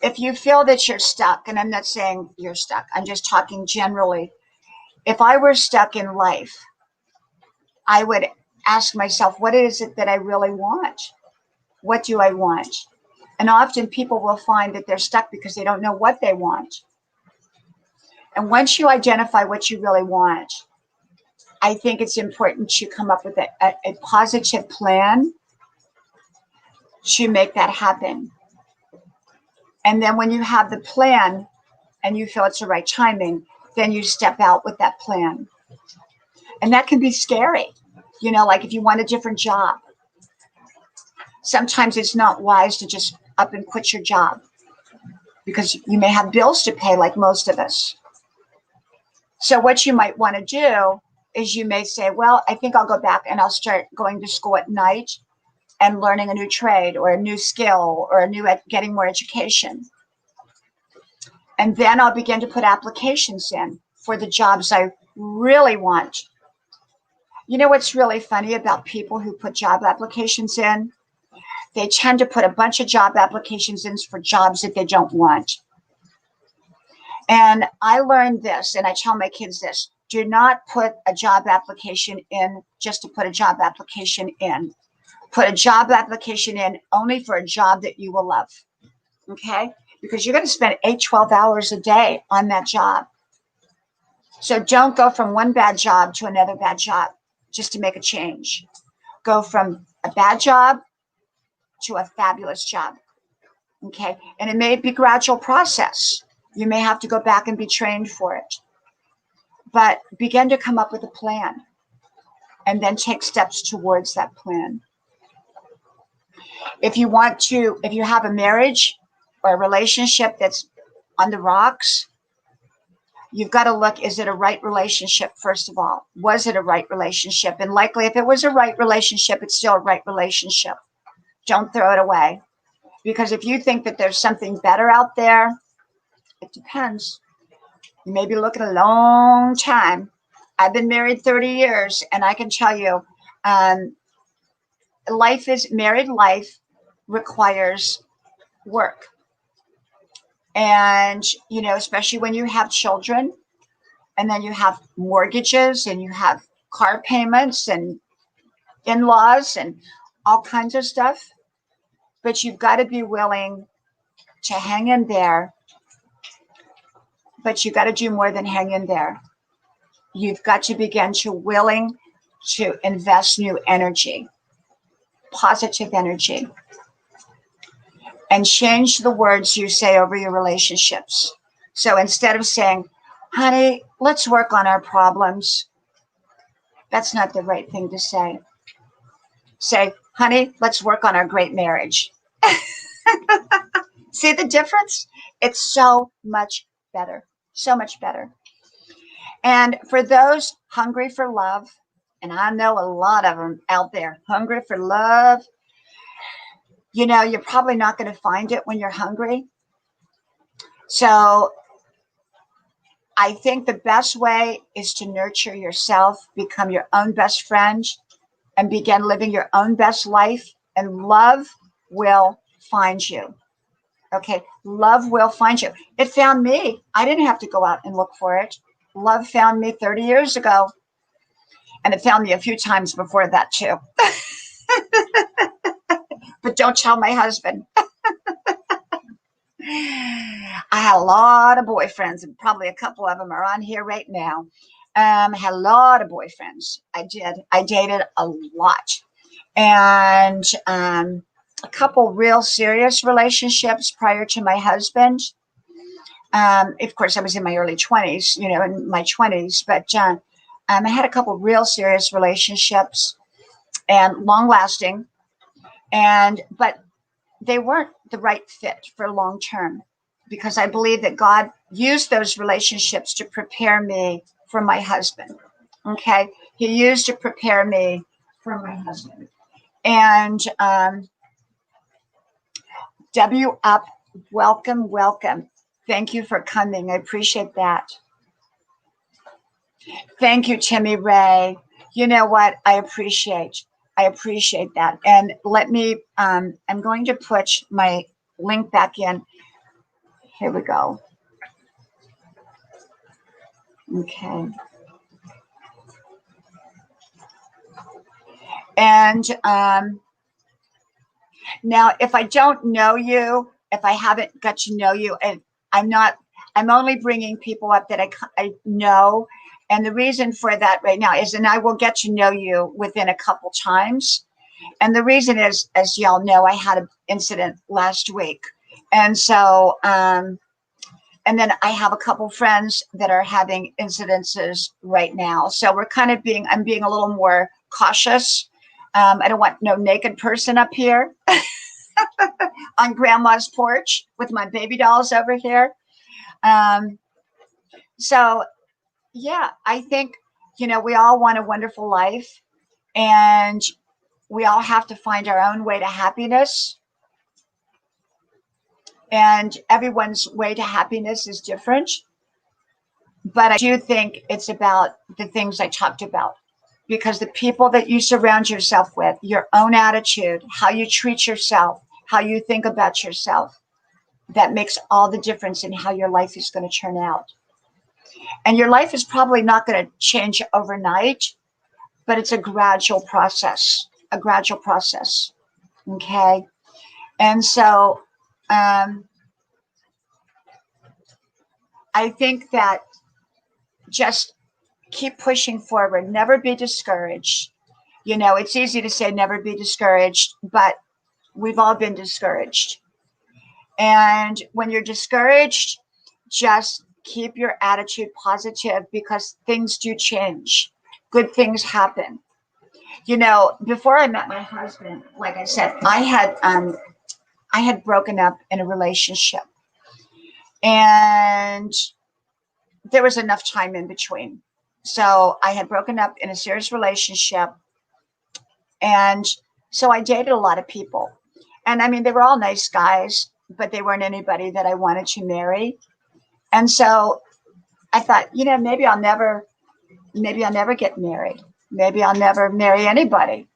if you feel that you're stuck, and I'm not saying you're stuck, I'm just talking generally. If I were stuck in life, I would ask myself, what is it that I really want? What do I want? And often people will find that they're stuck because they don't know what they want. And once you identify what you really want, I think it's important to come up with a positive plan to make that happen. And then when you have the plan and you feel it's the right timing, then you step out with that plan. And that can be scary. Like if you want a different job, sometimes it's not wise to just up and quit your job because you may have bills to pay like most of us. So what you might want to do is you may say, well, I think I'll go back and I'll start going to school at night and learning a new trade or a new skill or getting more education. And then I'll begin to put applications in for the jobs I really want. You know what's really funny about people who put job applications in? They tend to put a bunch of job applications in for jobs that they don't want. And I learned this, and I tell my kids this: do not put a job application in just to put a job application in. Put a job application in only for a job that you will love, okay? Because you're going to spend 12 hours a day on that job. So don't go from one bad job to another bad job just to make a change. Go from a bad job to a fabulous job, okay? And it may be a gradual process. You may have to go back and be trained for it. But begin to come up with a plan and then take steps towards that plan. If you have a marriage or a relationship that's on the rocks, you've got to look, is it a right relationship, first of all? Was it a right relationship? And likely if it was a right relationship, it's still a right relationship. Don't throw it away. Because if you think that there's something better out there, it depends. You may be looking a long time. I've been married 30 years, and I can tell you, married life requires work. And, especially when you have children, and then you have mortgages, and you have car payments, and in-laws, and all kinds of stuff. But you've got to be willing to hang in there. But you've got to do more than hang in there. You've got to begin to willing to invest new energy, positive energy, and change the words you say over your relationships. So instead of saying, honey, let's work on our problems, that's not the right thing to say. Say, honey, let's work on our great marriage. See the difference? It's so much better. So much better. And for those hungry for love, and I know a lot of them out there, hungry for love, you're probably not going to find it when you're hungry. So I think the best way is to nurture yourself, become your own best friend, and begin living your own best life, and love will find you. Okay, love will find you. It found me. I didn't have to go out and look for it. Love found me 30 years ago, and it found me a few times before that too. But don't tell my husband. I had a lot of boyfriends, and probably a couple of them are on here right now. Had a lot of boyfriends. I did. I dated a lot. And a couple real serious relationships prior to my husband. Of course, I was in my early 20s, in my 20s, but I had a couple real serious relationships and long lasting. But they weren't the right fit for long term because I believe that God used those relationships to prepare me for my husband. Okay. He used to prepare me for my husband. And W up, welcome, welcome. Thank you for coming. I appreciate that. Thank you, Timmy Ray. You know what? I appreciate that. And let me, I'm going to put my link back in. Here we go. Okay. And now, if I don't know you, if I haven't got to know you, and I'm only bringing people up that I know. And the reason for that right now is, and I will get to know you within a couple times. And the reason is, as y'all know, I had an incident last week. And so, and then I have a couple friends that are having incidences right now. So I'm being a little more cautious. I don't want no naked person up here on grandma's porch with my baby dolls over here. So yeah, I think, we all want a wonderful life and we all have to find our own way to happiness. And everyone's way to happiness is different. But I do think it's about the things I talked about. Because the people that you surround yourself with, your own attitude, how you treat yourself, how you think about yourself, that makes all the difference in how your life is going to turn out. And your life is probably not going to change overnight, but it's a gradual process. Okay. And so I think that just keep pushing forward. Never be discouraged. It's easy to say never be discouraged, but we've all been discouraged. And when you're discouraged, just keep your attitude positive because things do change. Good things happen. Before I met my husband, like I said, I had broken up in a relationship. And there was enough time in between. So I had broken up in a serious relationship. And so I dated a lot of people. And I mean, they were all nice guys, but they weren't anybody that I wanted to marry. And so I thought, maybe I'll never get married. Maybe I'll never marry anybody.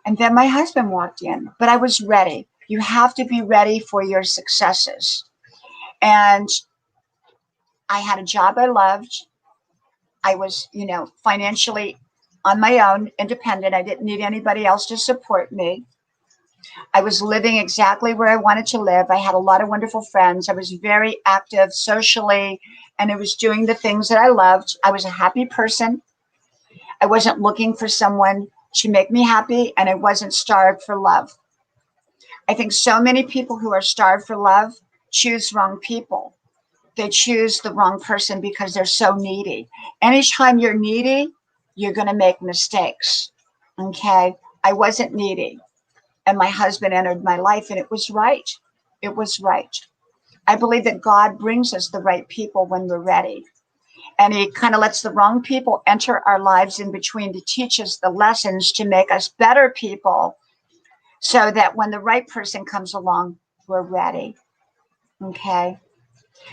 And then my husband walked in, but I was ready. You have to be ready for your successes. And I had a job I loved. I was, financially on my own, independent. I didn't need anybody else to support me. I was living exactly where I wanted to live. I had a lot of wonderful friends. I was very active socially, and I was doing the things that I loved. I was a happy person. I wasn't looking for someone to make me happy, and I wasn't starved for love. I think so many people who are starved for love choose wrong people. They choose the wrong person because they're so needy. Anytime you're needy, you're going to make mistakes. Okay. I wasn't needy. And my husband entered my life and it was right. It was right. I believe that God brings us the right people when we're ready. And he kind of lets the wrong people enter our lives in between to teach us the lessons to make us better people so that when the right person comes along, we're ready. Okay.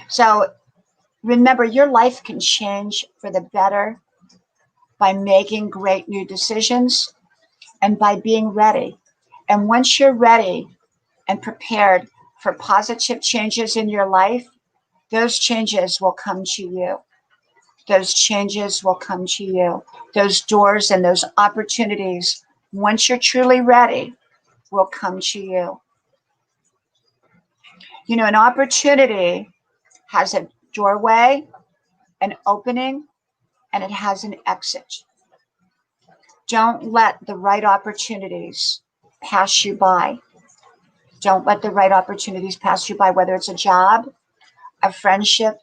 So remember, your life can change for the better by making great new decisions and by being ready. And once you're ready and prepared for positive changes in your life, those changes will come to you. Those changes will come to you. Those doors and those opportunities, once you're truly ready, will come to you. An opportunity has a doorway, an opening, and it has an exit. Don't let the right opportunities pass you by. Don't let the right opportunities pass you by, whether it's a job, a friendship,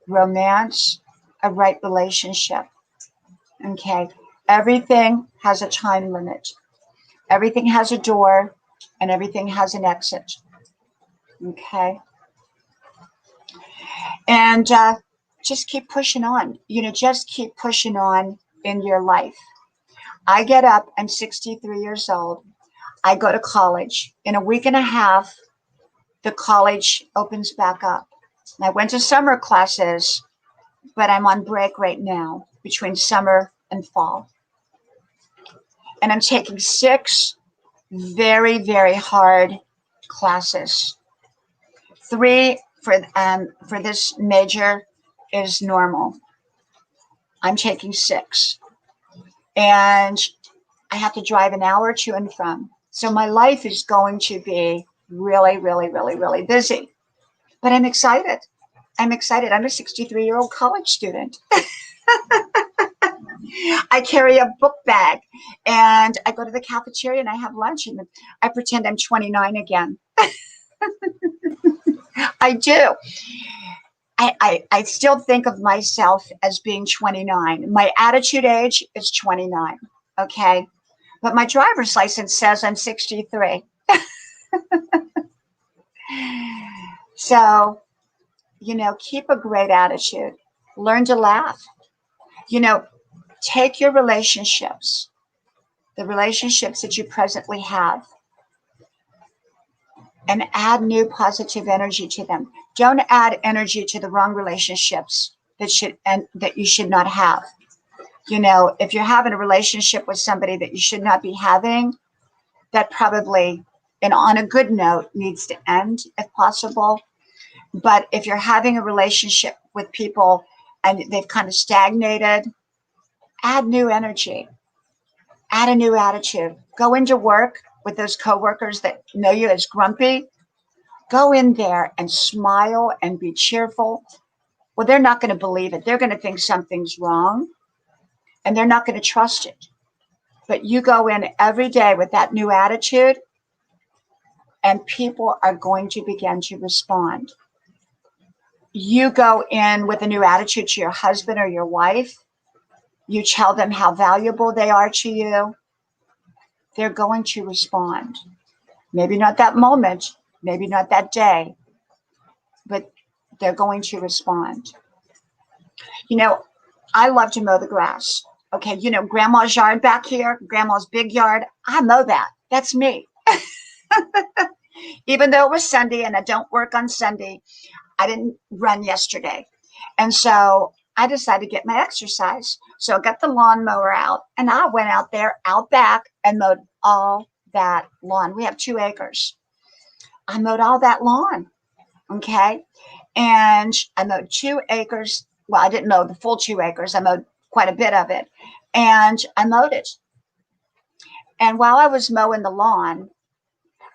romance, a right relationship. Okay. Everything has a time limit. Everything has a door and everything has an exit. Okay. And just keep pushing on. Just keep pushing on in your life. I get up, I'm 63 years old. I go to college. In a week and a half, the college opens back up. I went to summer classes, but I'm on break right now between summer and fall. And I'm taking 6 very, very hard classes. 3 for this major is normal. I'm taking 6. And I have to drive an hour to and from. So my life is going to be really, really, really, really busy. But I'm excited. I'm a 63-year-old college student. I carry a book bag and I go to the cafeteria and I have lunch and I pretend I'm 29 again. I do. I still think of myself as being 29. My attitude age is 29. Okay. But my driver's license says I'm 63. So, keep a great attitude. Learn to laugh. Take your relationships, the relationships that you presently have, and add new positive energy to them. Don't add energy to the wrong relationships that you should not have. If you're having a relationship with somebody that you should not be having, that probably, and on a good note, needs to end if possible. But if you're having a relationship with people and they've kind of stagnated, add new energy, add a new attitude. Go into work with those coworkers that know you as grumpy. Go in there and smile and be cheerful. Well, they're not going to believe it. They're going to think something's wrong and they're not going to trust it. But you go in every day with that new attitude and people are going to begin to respond. You go in with a new attitude to your husband or your wife. You tell them how valuable they are to you. They're going to respond. Maybe not that moment, maybe not that day, but they're going to respond. I love to mow the grass. Okay, grandma's yard back here, grandma's big yard, I mow that. That's me. Even though it was Sunday and I don't work on Sunday, I didn't run yesterday. And so I decided to get my exercise. So I got the lawnmower out and I went out there out back and mowed all that lawn. We have 2 acres. I mowed all that lawn. Okay. And I mowed 2 acres. Well, I didn't mow the full 2 acres. I mowed quite a bit of it. And I mowed it. And while I was mowing the lawn,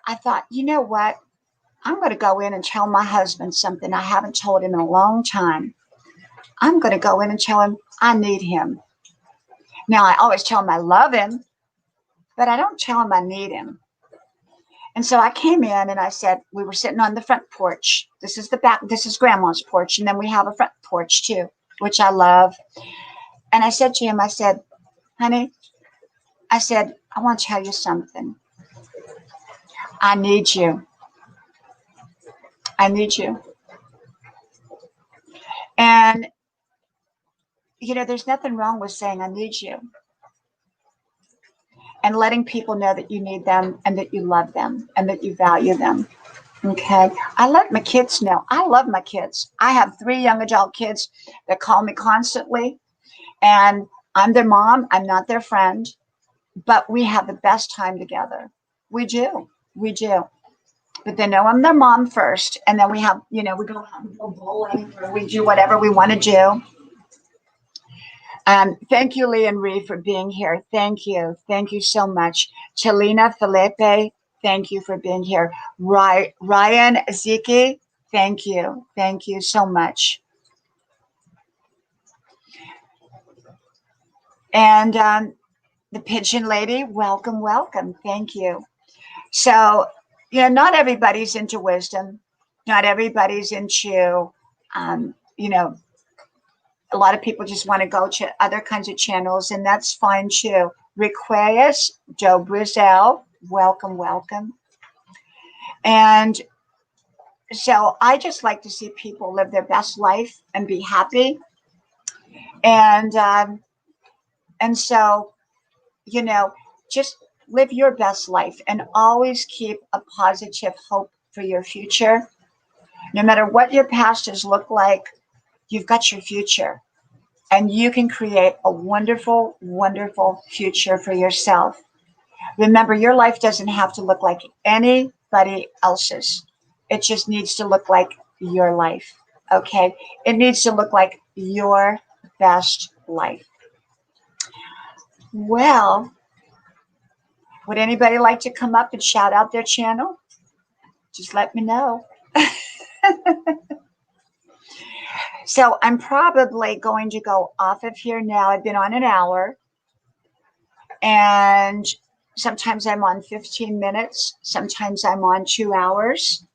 I thought, you know what? I'm going to go in and tell my husband something I haven't told him in a long time. I'm going to go in and tell him I need him. Now, I always tell him I love him, but I don't tell him I need him. And so I came in and I said, we were sitting on the front porch. This is the back, this is grandma's porch. And then we have a front porch too, which I love. And I said to him, I said, honey, I said, I want to tell you something. I need you. I need you. And, there's nothing wrong with saying I need you. And letting people know that you need them and that you love them and that you value them. Okay. I let my kids know. I love my kids. I have 3 young adult kids that call me constantly. And I'm their mom. I'm not their friend. But we have the best time together. We do. We do. But they know I'm their mom first. And then we have, we go bowling or we do whatever we want to do. Thank you, Lee and Ree, for being here. Thank you. Thank you so much. Chelina Felipe, thank you for being here. Ryan Ziki, thank you. Thank you so much. And the pigeon lady, welcome, welcome. Thank you. So, not everybody's into wisdom. Not everybody's into, you know, a lot of people just want to go to other kinds of channels, and that's fine too. Request, Joe Brizell, welcome, welcome. And so I just like to see people live their best life and be happy. And so, just live your best life and always keep a positive hope for your future. No matter what your past has looked like, you've got your future. And you can create a wonderful, wonderful future for yourself. Remember, your life doesn't have to look like anybody else's. It just needs to look like your life. Okay? It needs to look like your best life. Well, would anybody like to come up and shout out their channel? Just let me know. So I'm probably going to go off of here now. I've been on an hour. And sometimes I'm on 15 minutes. Sometimes I'm on 2 hours.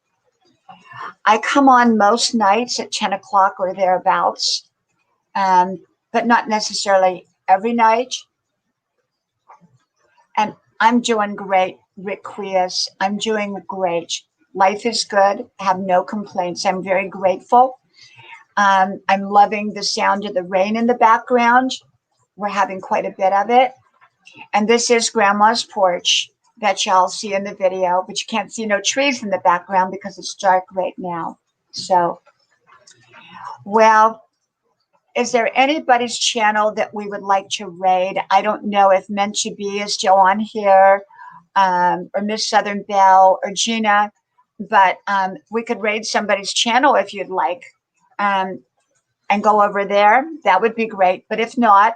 I come on most nights at 10 o'clock or thereabouts, but not necessarily every night. And I'm doing great, Rick Quias. I'm doing great. Life is good. I have no complaints. I'm very grateful. I'm loving the sound of the rain in the background. We're having quite a bit of it. And this is Grandma's porch that y'all see in the video, but you can't see no trees in the background because it's dark right now. So, well, is there anybody's channel that we would like to raid? I don't know if Meant to Be is still on here, or Miss Southern Belle or Gina, but we could raid somebody's channel if you'd like, and go over there. That would be great. But if not,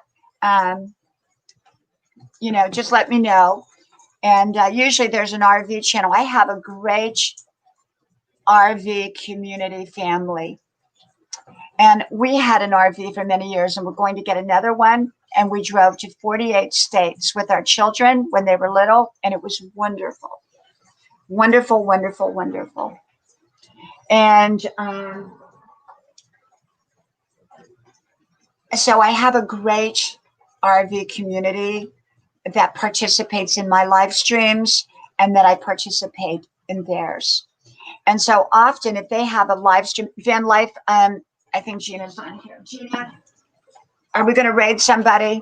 just let me know. And usually there's an RV channel. I have a great RV community family. And we had an RV for many years, and we're going to get another one. And we drove to 48 states with our children when they were little, and it was wonderful. Wonderful, wonderful, wonderful. And so I have a great RV community that participates in my live streams and that I participate in theirs. And so often if they have a live stream, Van Life, I think Gina's on here. Gina, are we going to raid somebody?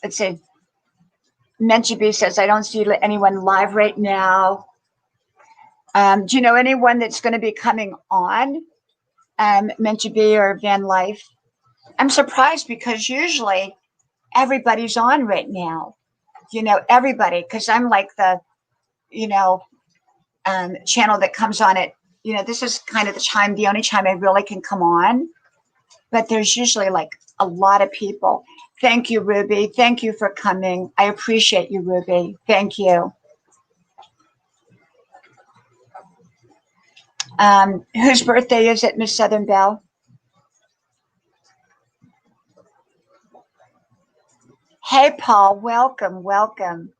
Let's see. Meant to Be says, I don't see anyone live right now. Do you know anyone that's going to be coming on? Meant to Be or Van Life? I'm surprised because usually everybody's on right now. Everybody, because I'm like the, channel that comes on it. This is kind of the only time I really can come on. But there's usually like a lot of people. Thank you, Ruby. Thank you for coming. I appreciate you, Ruby. Thank you. Whose birthday is it, Miss Southern Belle? Hey, Paul. Welcome. Welcome.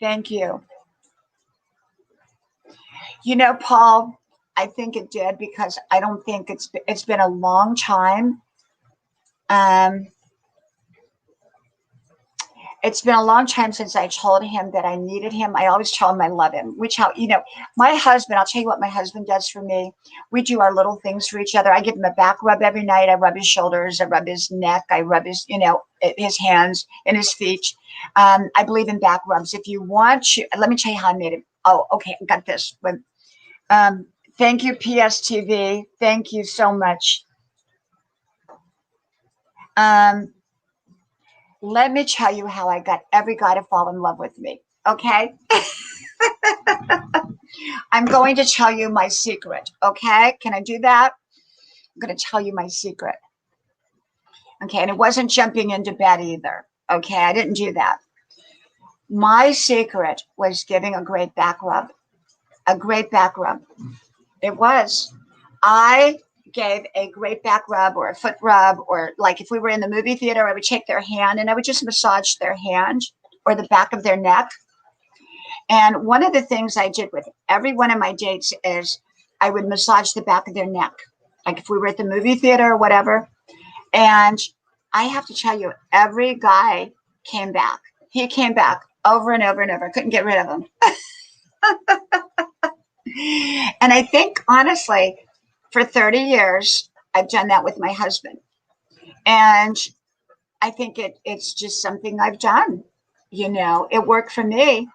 Thank you. Paul, I think it did because I don't think it's been a long time. It's been a long time since I told him that I needed him. I always tell him I love him, my husband, I'll tell you what my husband does for me. We do our little things for each other. I give him a back rub every night. I rub his shoulders. I rub his neck. I rub his, his hands and his feet. I believe in back rubs. If you want to, let me tell you how I made it. Oh, okay. I got this. Thank you, PSTV. Thank you so much. Let me tell you how I got every guy to fall in love with me. Okay. I'm going to tell you my secret. Okay. Can I do that? I'm going to tell you my secret. Okay. And it wasn't jumping into bed either. Okay. I didn't do that. My secret was giving a great back rub. A great back rub. It was. I gave a great back rub or a foot rub, or like if we were in the movie theater, I would take their hand and I would just massage their hand or the back of their neck. And one of the things I did with every one of my dates is I would massage the back of their neck, like if we were at the movie theater or whatever. And I have to tell you, every guy came back. He came back over and over and over. I couldn't get rid of him. And I think, honestly, for 30 years, I've done that with my husband. And I think it's just something I've done. It worked for me.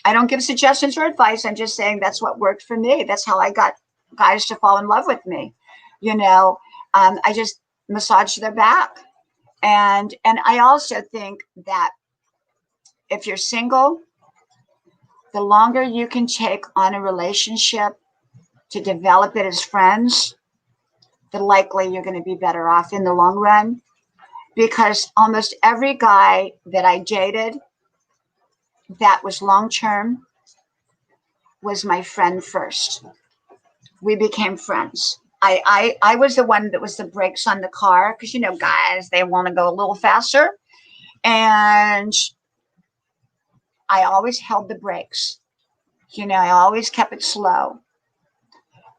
I don't give suggestions or advice. I'm just saying that's what worked for me. That's how I got guys to fall in love with me. I just massage their back. And I also think that if you're single, the longer you can take on a relationship to develop it as friends, the likely you're going to be better off in the long run. Because almost every guy that I dated that was long-term was my friend first. We became friends. I was the one that was the brakes on the car because, guys, they want to go a little faster. And I always held the brakes. I always kept it slow.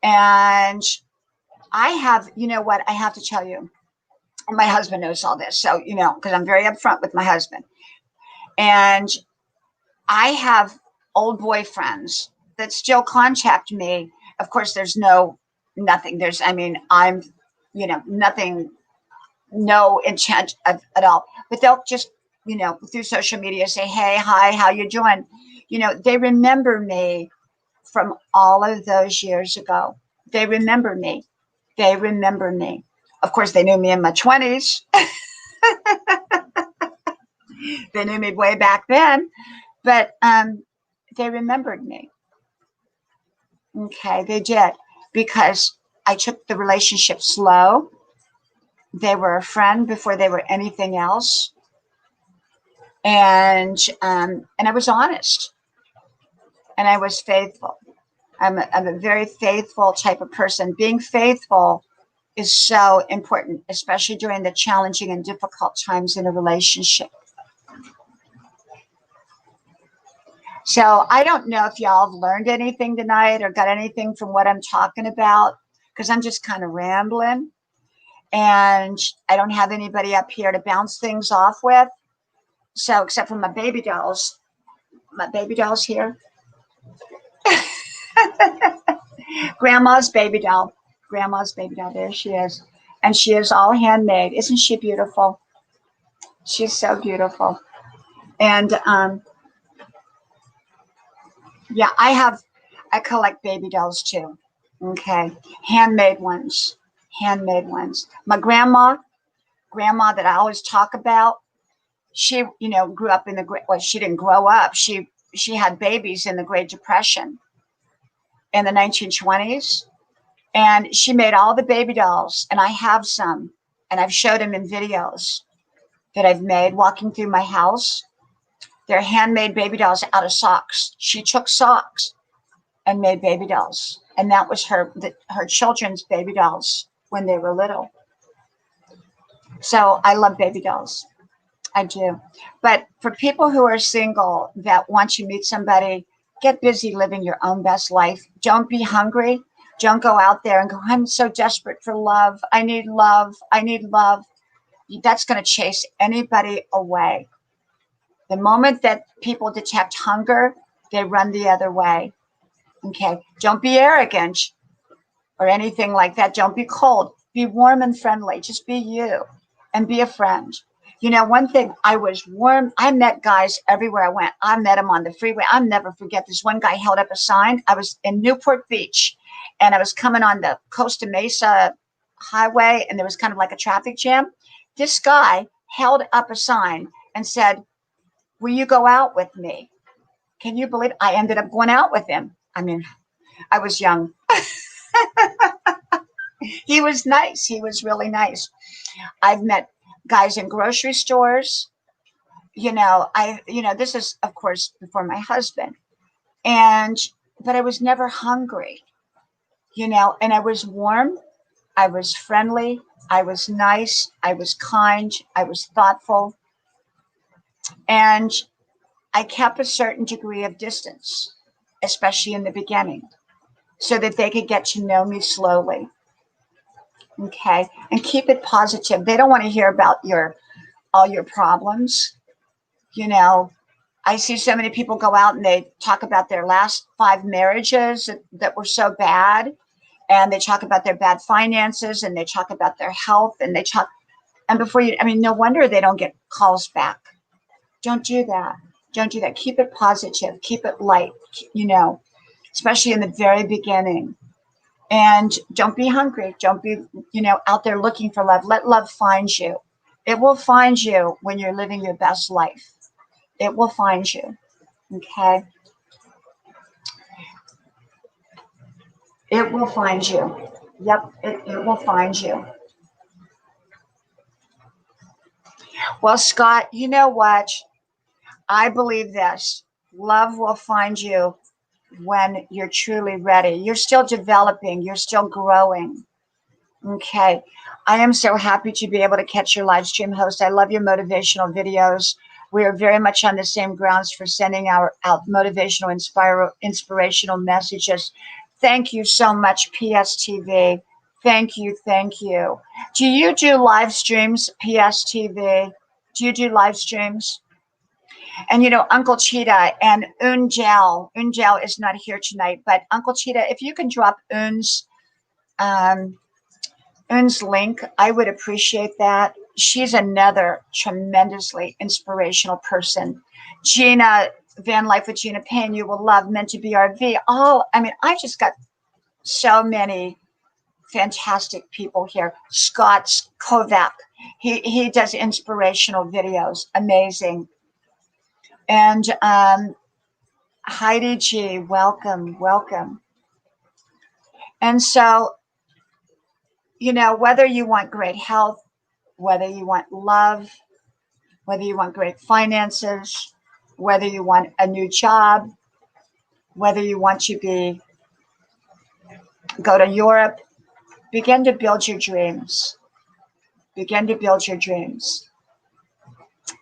And I have, what I have to tell you, and my husband knows all this. So, because I'm very upfront with my husband. And I have old boyfriends that still contact me. Of course, there's nothing. I'm, nothing, no intent at all. But they'll just, through social media say, hey, hi, how you doing? They remember me from all of those years ago. They remember me. Of course, they knew me in my 20s. They knew me way back then. But they remembered me. Okay, they did. Because I took the relationship slow. They were a friend before they were anything else. And I was honest. And I was faithful. I'm a very faithful type of person. Being faithful is so important, especially during the challenging and difficult times in a relationship. So I don't know if y'all have learned anything tonight or got anything from what I'm talking about, because I'm just kind of rambling and I don't have anybody up here to bounce things off with. So except for my baby dolls here. Grandma's baby doll. There she is. And she is all handmade. Isn't she beautiful? She's so beautiful. And yeah, I collect baby dolls too. Okay. Handmade ones. My grandma that I always talk about, she, grew up in she didn't grow up. She had babies in the Great Depression in the 1920s. And she made all the baby dolls. And I have some. And I've showed them in videos that I've made walking through my house. They're handmade baby dolls out of socks. She took socks and made baby dolls. And that was her children's baby dolls when they were little. So I love baby dolls. I do. But for people who are single that want to meet somebody, get busy living your own best life. Don't be hungry. Don't go out there and go, I'm so desperate for love. I need love. That's going to chase anybody away. The moment that people detect hunger, they run the other way. Okay. Don't be arrogant or anything like that. Don't be cold. Be warm and friendly. Just be you and be a friend. One thing, I was warm. I met guys everywhere I went. I met them on the freeway. I'll never forget this. One guy held up a sign. I was in Newport Beach and I was coming on the Costa Mesa highway and there was kind of like a traffic jam. This guy held up a sign and said, will you go out with me? Can you believe it? I ended up going out with him. I mean, I was young. He was nice. He was really nice. I've met guys in grocery stores. This is, of course, before my husband. But I was never hungry, and I was warm I was friendly. I was nice. I was kind. I was thoughtful. And I kept a certain degree of distance, especially in the beginning, so that they could get to know me slowly. Okay. And keep it positive. They don't want to hear about all your problems. You know, I see so many people go out and they talk about their last 5 marriages that were so bad. And they talk about their bad finances and they talk about their health and and before you, I mean, no wonder they don't get calls back. Don't do that. Don't do that. Keep it positive. Keep it light, especially in the very beginning. And don't be hungry. Don't be, out there looking for love. Let love find you. It will find you when you're living your best life. It will find you. Okay. It will find you. Yep. It will find you. Well, Scott, you know what? I believe this. Love will find you when you're truly ready. You're still developing. You're still growing. Okay. I am so happy to be able to catch your live stream host. I love your motivational videos. We are very much on the same grounds for sending out motivational, inspirational messages. Thank you so much, PSTV. Thank you. Thank you. Do you do live streams, PSTV? Do you do live streams? And Uncle Cheetah and Unjel. Unjel is not here tonight, but Uncle Cheetah, if you can drop Un's link, I would appreciate that. She's another tremendously inspirational person. Gina, Van Life with Gina Payne, you will love. Meant to be RV. I just got so many fantastic people here. Scott Kovac, he does inspirational videos. Amazing. And Heidi G, welcome. And so, whether you want great health, whether you want love, whether you want great finances, whether you want a new job, whether you want to go to Europe, begin to build your dreams. Begin to build your dreams.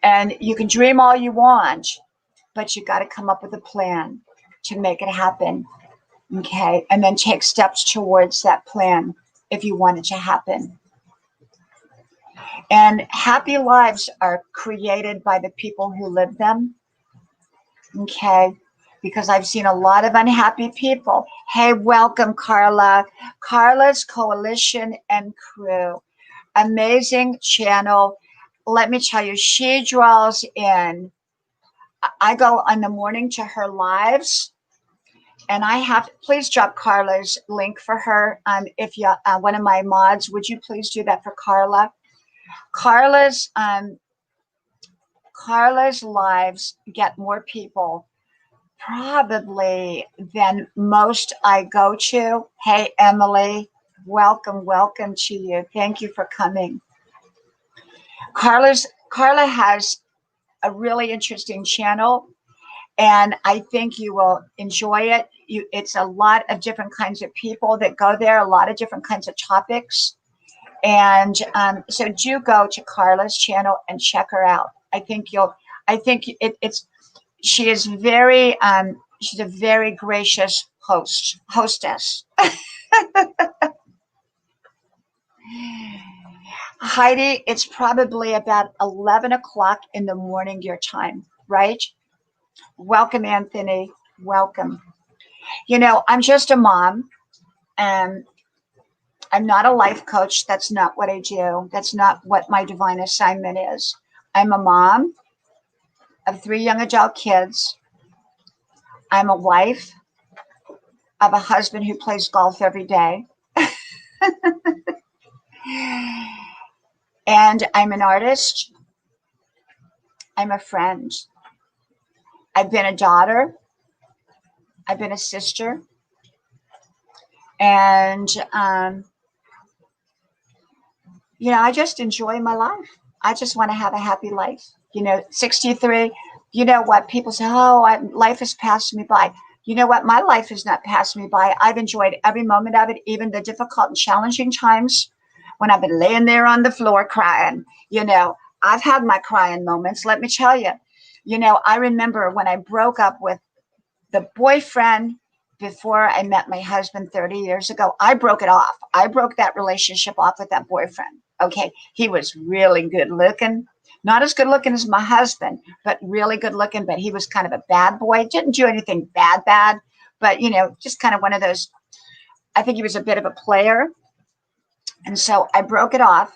And you can dream all you want, but you got to come up with a plan to make it happen. Okay. And then take steps towards that plan if you want it to happen. And happy lives are created by the people who live them. Okay. Because I've seen a lot of unhappy people. Hey, welcome, Carla. Carla's Coalition and Crew. Amazing channel. Let me tell you, she draws in. I go in the morning to her lives. And please drop Carla's link for her. If you, one of my mods, would you please do that for Carla? Carla's lives get more people probably than most I go to. Hey, Emily, welcome to you. Thank you for coming. Carla has a really interesting channel, and I think you will enjoy it. It's a lot of different kinds of people that go there, a lot of different kinds of topics. And so do go to Carla's channel and check her out. She is she's a very gracious hostess. Heidi, it's probably about 11 o'clock in the morning your time, right? Welcome, Anthony. Welcome. I'm just a mom, and I'm not a life coach. That's not what I do. That's not what my divine assignment is. I'm a mom of 3 young adult kids. I'm a wife of a husband who plays golf every day. And I'm an artist. I'm a friend. I've been a daughter. I've been a sister. And, I just enjoy my life. I just want to have a happy life. 63, you know what? People say, life has passed me by. You know what? My life has not passed me by. I've enjoyed every moment of it, even the difficult and challenging times when I've been laying there on the floor crying. I've had my crying moments, let me tell you. I remember when I broke up with the boyfriend before I met my husband 30 years ago. I broke it off. I broke that relationship off with that boyfriend. Okay. He was really good looking. Not as good looking as my husband, but really good looking. But he was kind of a bad boy. Didn't do anything bad. But, just kind of one of those. I think he was a bit of a player. And so I broke it off.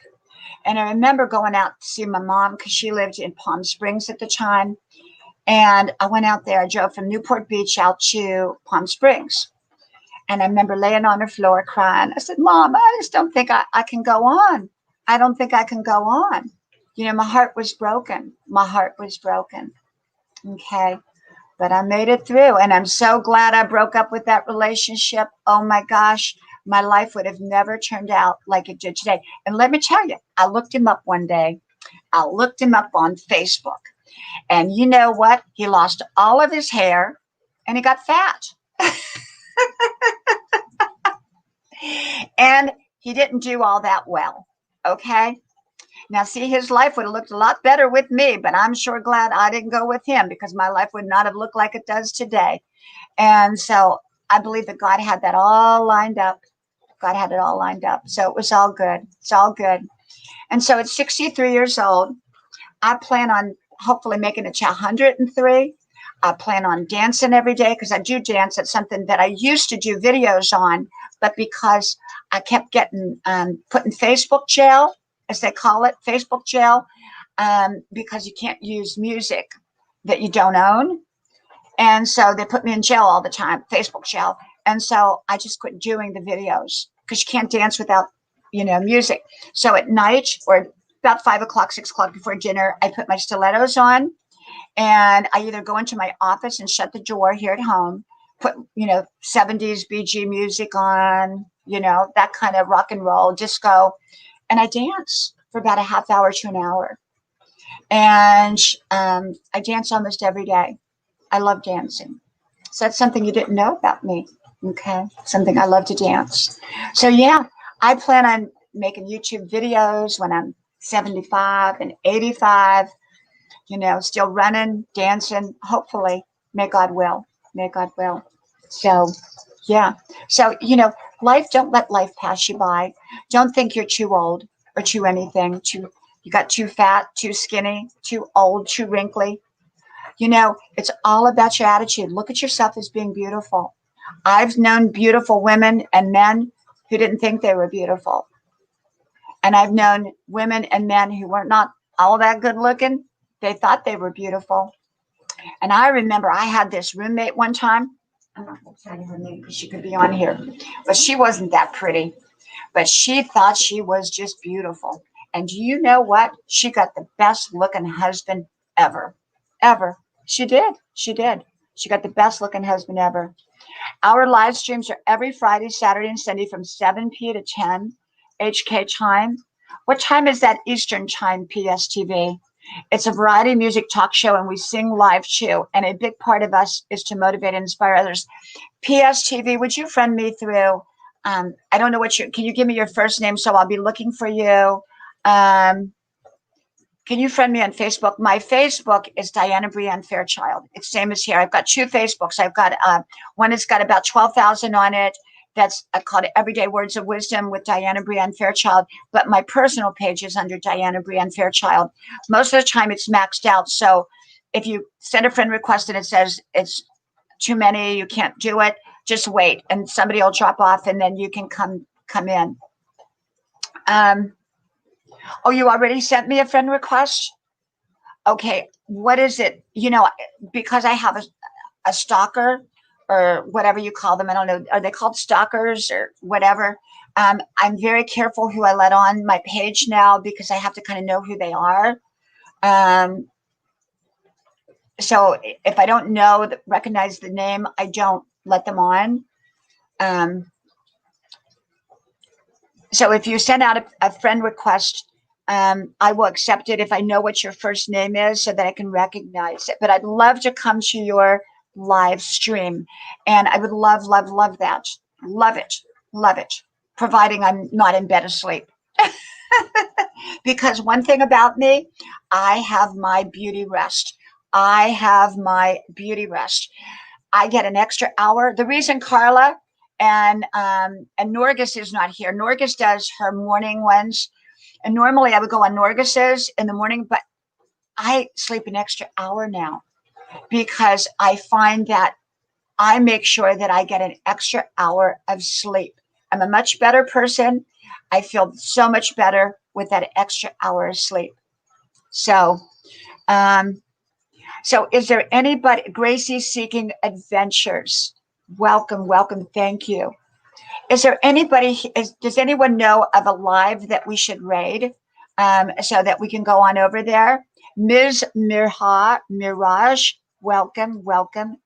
And I remember going out to see my mom because she lived in Palm Springs at the time. And I went out there. I drove from Newport Beach out to Palm Springs. And I remember laying on the floor crying. I said, Mom, I just don't think I can go on. I don't think I can go on. My heart was broken. My heart was broken. Okay. But I made it through. And I'm so glad I broke up with that relationship. Oh my gosh. My life would have never turned out like it did today. And let me tell you, I looked him up one day. I looked him up on Facebook. And you know what? He lost all of his hair and he got fat. And he didn't do all that well. Okay. Now, see, his life would have looked a lot better with me, but I'm sure glad I didn't go with him because my life would not have looked like it does today. And so I believe that God had that all lined up. God had it all lined up. So it was all good. It's all good. And so at 63 years old, I plan on hopefully making it to 103. I plan on dancing every day because I do dance. It's something that I used to do videos on, but because I kept getting put in Facebook jail, as they call it, Facebook jail, because you can't use music that you don't own. And so they put me in jail all the time, Facebook jail. And so I just quit doing the videos because you can't dance without, music. So at night or about 5 o'clock, 6 o'clock before dinner, I put my stilettos on and I either go into my office and shut the door here at home, put, 70s BG music on, that kind of rock and roll, disco, and I dance for about a half hour to an hour. And I dance almost every day. I love dancing. So that's something you didn't know about me. Okay. Something I love to dance. So yeah, I plan on making YouTube videos when I'm 75 and 85, still running, dancing, hopefully. May God will. May God will. So yeah. So, life, don't let life pass you by. Don't think you're too old or too anything. You got too fat, too skinny, too old, too wrinkly. It's all about your attitude. Look at yourself as being beautiful. I've known beautiful women and men who didn't think they were beautiful. And I've known women and men who were not all that good looking. They thought they were beautiful. And I remember I had this roommate one time. I'm not going to tell you her name because she could be on here. But she wasn't that pretty. But she thought she was just beautiful. And do you know what? She got the best looking husband ever. Ever. She did. She did. She got the best looking husband ever. Our live streams are every Friday, Saturday, and Sunday from 7 p to 10 HK time. What time is that Eastern time, PSTV? It's a variety music talk show, and we sing live too. And a big part of us is to motivate and inspire others. PSTV, would you friend me through? I don't know can you give me your first name so I'll be looking for you? Can you friend me on Facebook? My Facebook is Diana Brianne Fairchild. It's same as here. I've got two Facebooks. I've got one that's got about 12,000 on it. I call it Everyday Words of Wisdom with Diana Brianne Fairchild. But my personal page is under Diana Brianne Fairchild. Most of the time it's maxed out. So if you send a friend request and it says it's too many, you can't do it, just wait and somebody will drop off and then you can come in. Oh, you already sent me a friend request? Okay, what is it? Because I have a stalker or whatever you call them. I don't know. Are they called stalkers or whatever? I'm very careful who I let on my page now because I have to kind of know who they are. So if I don't recognize the name, I don't let them on. So if you send out a friend request, I will accept it if I know what your first name is so that I can recognize it. But I'd love to come to your live stream. And I would love, love, love that. Love it. Love it. Providing I'm not in bed asleep. Because one thing about me, I have my beauty rest. I have my beauty rest. I get an extra hour. The reason Carla and Norgis is not here. Norgis does her morning ones, and normally I would go on Norgis's in the morning, but I sleep an extra hour now because I find that I make sure that I get an extra hour of sleep. I'm a much better person. I feel so much better with that extra hour of sleep. So, um, so is there anybody, Gracie seeking adventures? Welcome, welcome. Thank you. Is there anybody, does anyone know of a live that we should raid so that we can go on over there? Ms. Mirage, welcome, welcome.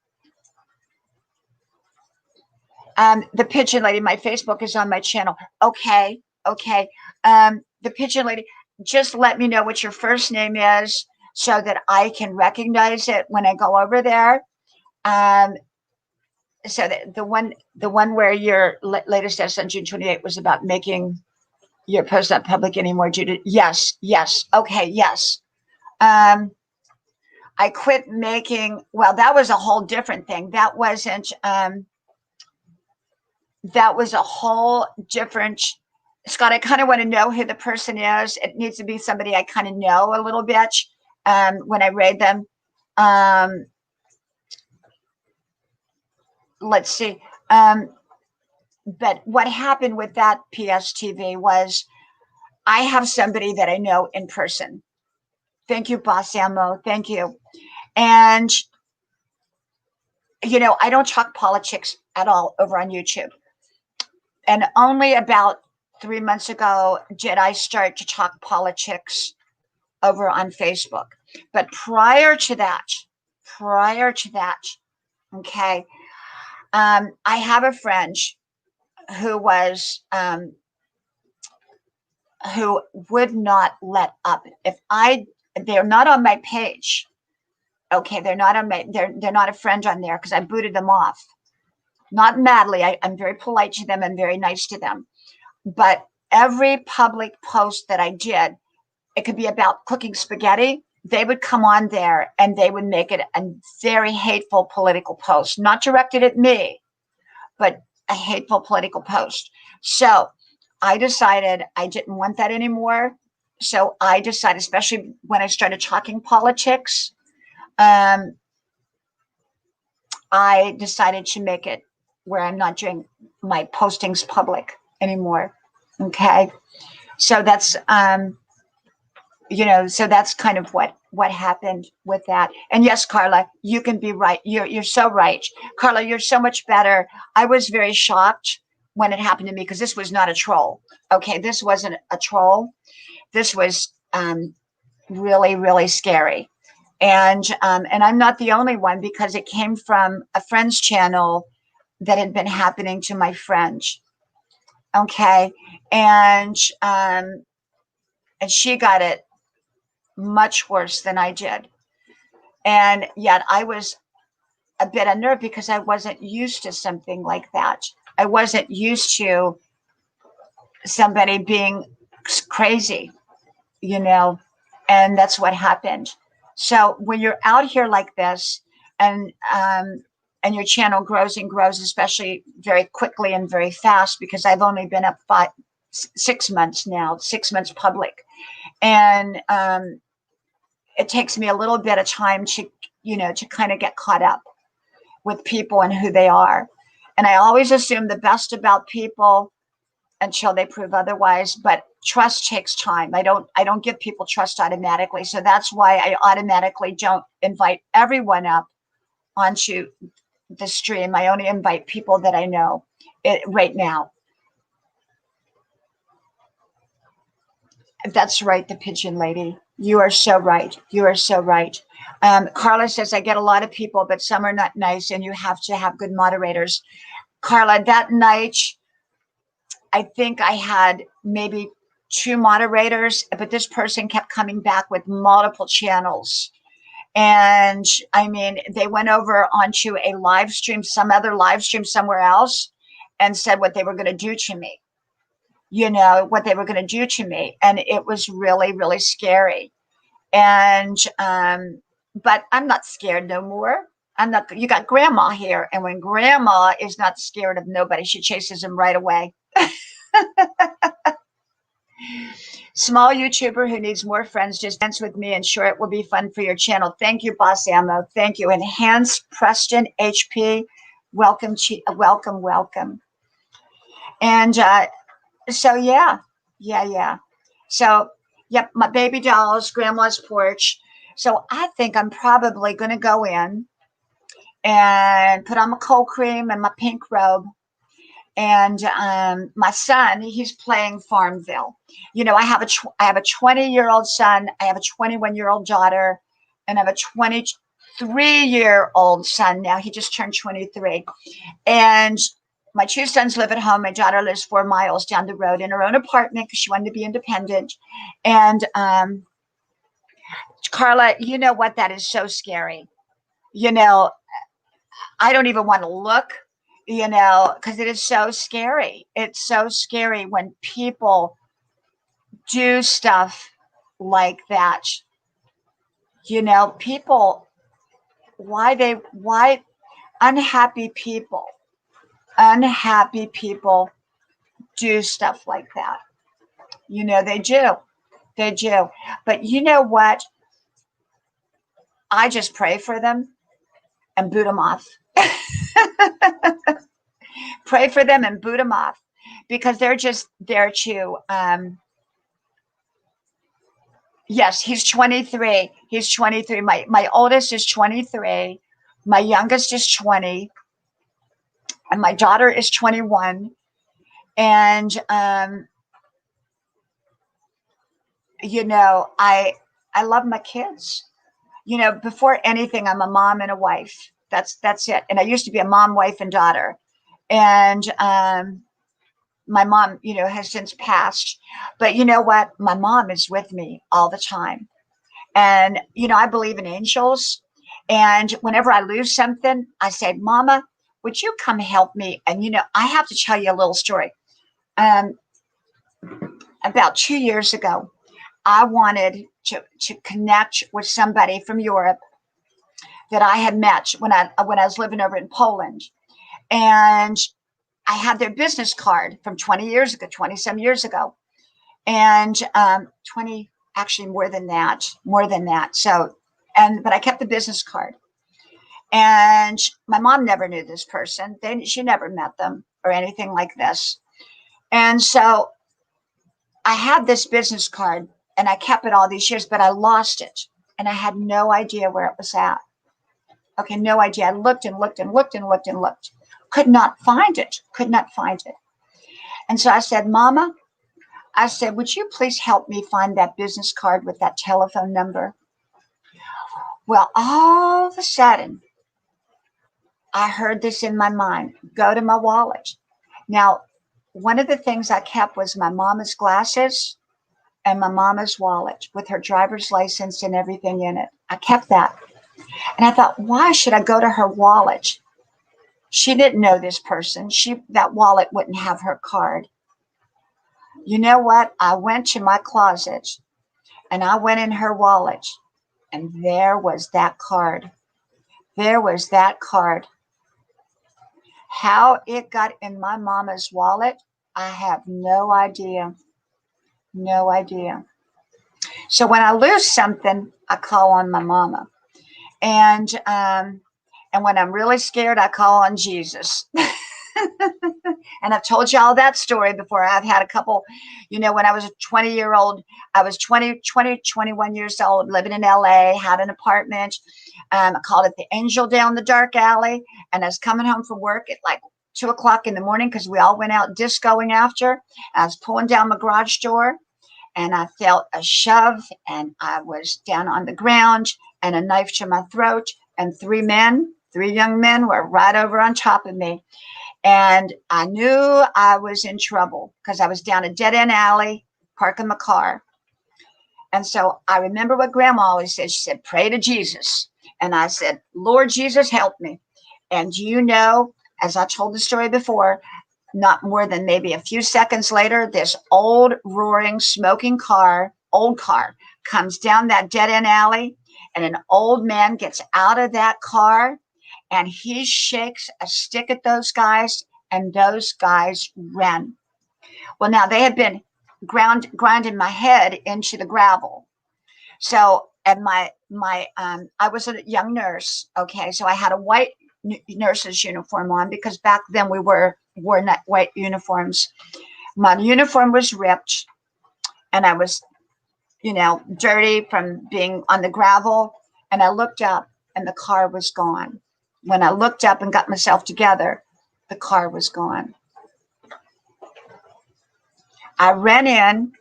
The Pigeon Lady, my Facebook is on my channel. Okay, okay. The Pigeon Lady, just let me know what your first name is so that I can recognize it when I go over there. So that the one where your latest test on June 28 was about making your post not public anymore due to, yes, yes. Okay, yes. I quit making, well, that was a whole different thing. That wasn't, that was a whole different, Scott, I kind of want to know who the person is. It needs to be somebody I kind of know a little bit when I raid them. Let's see. But what happened with that PSTV was I have somebody that I know in person. Thank you, Boss Ammo. Thank you. And, you know, I don't talk politics at all over on YouTube. And only about 3 months ago did I start to talk politics over on Facebook. But prior to that, okay, I have a friend who was, who would not let up. They're not on my page. Okay, they're not a friend on there because I booted them off. Not madly. I'm very polite to them and very nice to them. But every public post that I did, it could be about cooking spaghetti. They would come on there and they would make it a very hateful political post, not directed at me, but a hateful political post. So I decided I didn't want that anymore. So I decided, especially when I started talking politics, I decided to make it where I'm not doing my postings public anymore. Okay. So that's, you know, so that's kind of what happened with that. And yes, Carla, you can be right. You're so right. Carla, you're so much better. I was very shocked when it happened to me because this was not a troll. Okay. This wasn't a troll. This was, really, really scary. And I'm not the only one because it came from a friend's channel that had been happening to my friend. Okay. And she got it much worse than I did. And yet I was a bit unnerved because I wasn't used to something like that. I wasn't used to somebody being crazy, you know, and that's what happened. So when you're out here like this and your channel grows and grows, especially very quickly and very fast, because I've only been up 6 months now, 6 months public. And it takes me a little bit of time to, you know, to kind of get caught up with people and who they are. And I always assume the best about people until they prove otherwise, but trust takes time. I don't give people trust automatically. So that's why I automatically don't invite everyone up onto the stream. I only invite people that I know right now. That's right, the Pigeon Lady. You are so right. You are so right. Carla says, I get a lot of people, but some are not nice, and you have to have good moderators. Carla, that night, I think I had maybe 2 moderators, but this person kept coming back with multiple channels. And I mean, they went over onto a live stream, some other live stream somewhere else, and said what they were going to do to me, what they were going to do to me. And it was really, really scary. And, but I'm not scared no more. You got grandma here. And when grandma is not scared of nobody, she chases him right away. Small YouTuber who needs more friends, just dance with me and sure it will be fun for your channel. Thank you, Boss Ammo. Thank you. Enhanced Preston HP. Welcome, welcome, welcome. And so, yeah. So, yep, my baby dolls, grandma's porch. So I think I'm probably going to go in and put on my cold cream and my pink robe. And my son, he's playing Farmville. I have a 20-year-old son. I have a 21-year-old daughter, and I have a 23-year-old son now. He just turned 23. And my two sons live at home. My daughter lives 4 miles down the road in her own apartment because she wanted to be independent. And Carla, you know what? That is so scary. I don't even want to look, because it is so scary. It's so scary when people do stuff like that. People, why unhappy people do stuff like that. They do. But you know what? I just pray for them and boot them off. Pray for them and boot them off because they're just there to, yes, he's 23. He's 23. My oldest is 23. My youngest is 20. And my daughter is 21. And, I love my kids. Before anything, I'm a mom and a wife. That's it. And I used to be a mom, wife, and daughter. And my mom, has since passed. But you know what? My mom is with me all the time. And, I believe in angels. And whenever I lose something, I say, Mama, would you come help me? And, I have to tell you a little story. About 2 years ago, I wanted to connect with somebody from Europe that I had met when I was living over in Poland. And I had their business card from 20 some years ago. And 20, actually more than that. So, but I kept the business card. And my mom never knew this person. She never met them or anything like this. And so I had this business card and I kept it all these years, but I lost it. And I had no idea where it was at. Okay, no idea. I looked and looked and looked and looked and looked. Could not find it. And so I said, Mama, would you please help me find that business card with that telephone number? Well, all of a sudden, I heard this in my mind. Go to my wallet. Now, one of the things I kept was my mama's glasses and my mama's wallet with her driver's license and everything in it. I kept that. And I thought, why should I go to her wallet? She didn't know this person. That wallet wouldn't have her card. You know what? I went to my closet and I went in her wallet and there was that card. How it got in my mama's wallet, I have no idea. So when I lose something, I call on my mama. And when I'm really scared, I call on Jesus. And I've told you all that story before. I've had a couple, when I was a 20-year-old, I was 21 years old, living in LA, had an apartment. I called it the Angel Down the Dark Alley. And I was coming home from work at like 2 o'clock in the morning because we all went out discoing after. I was pulling down my garage door and I felt a shove and I was down on the ground and a knife to my throat. And 3 young men were right over on top of me. And I knew I was in trouble because I was down a dead end alley, parking my car. And so I remember what Grandma always said. She said, pray to Jesus. And I said, Lord Jesus, help me. And you know, as I told the story before, not more than maybe a few seconds later, this old, roaring, smoking car, old car, comes down that dead-end alley, and an old man gets out of that car, and he shakes a stick at those guys, and those guys ran. Well, now they had been grinding my head into the gravel. So, and I was a young nurse. Okay, so I had a white nurse's uniform on because back then we wore white uniforms. My uniform was ripped, and I was, dirty from being on the gravel. And I looked up, and the car was gone. When I looked up and got myself together, the car was gone. I ran in,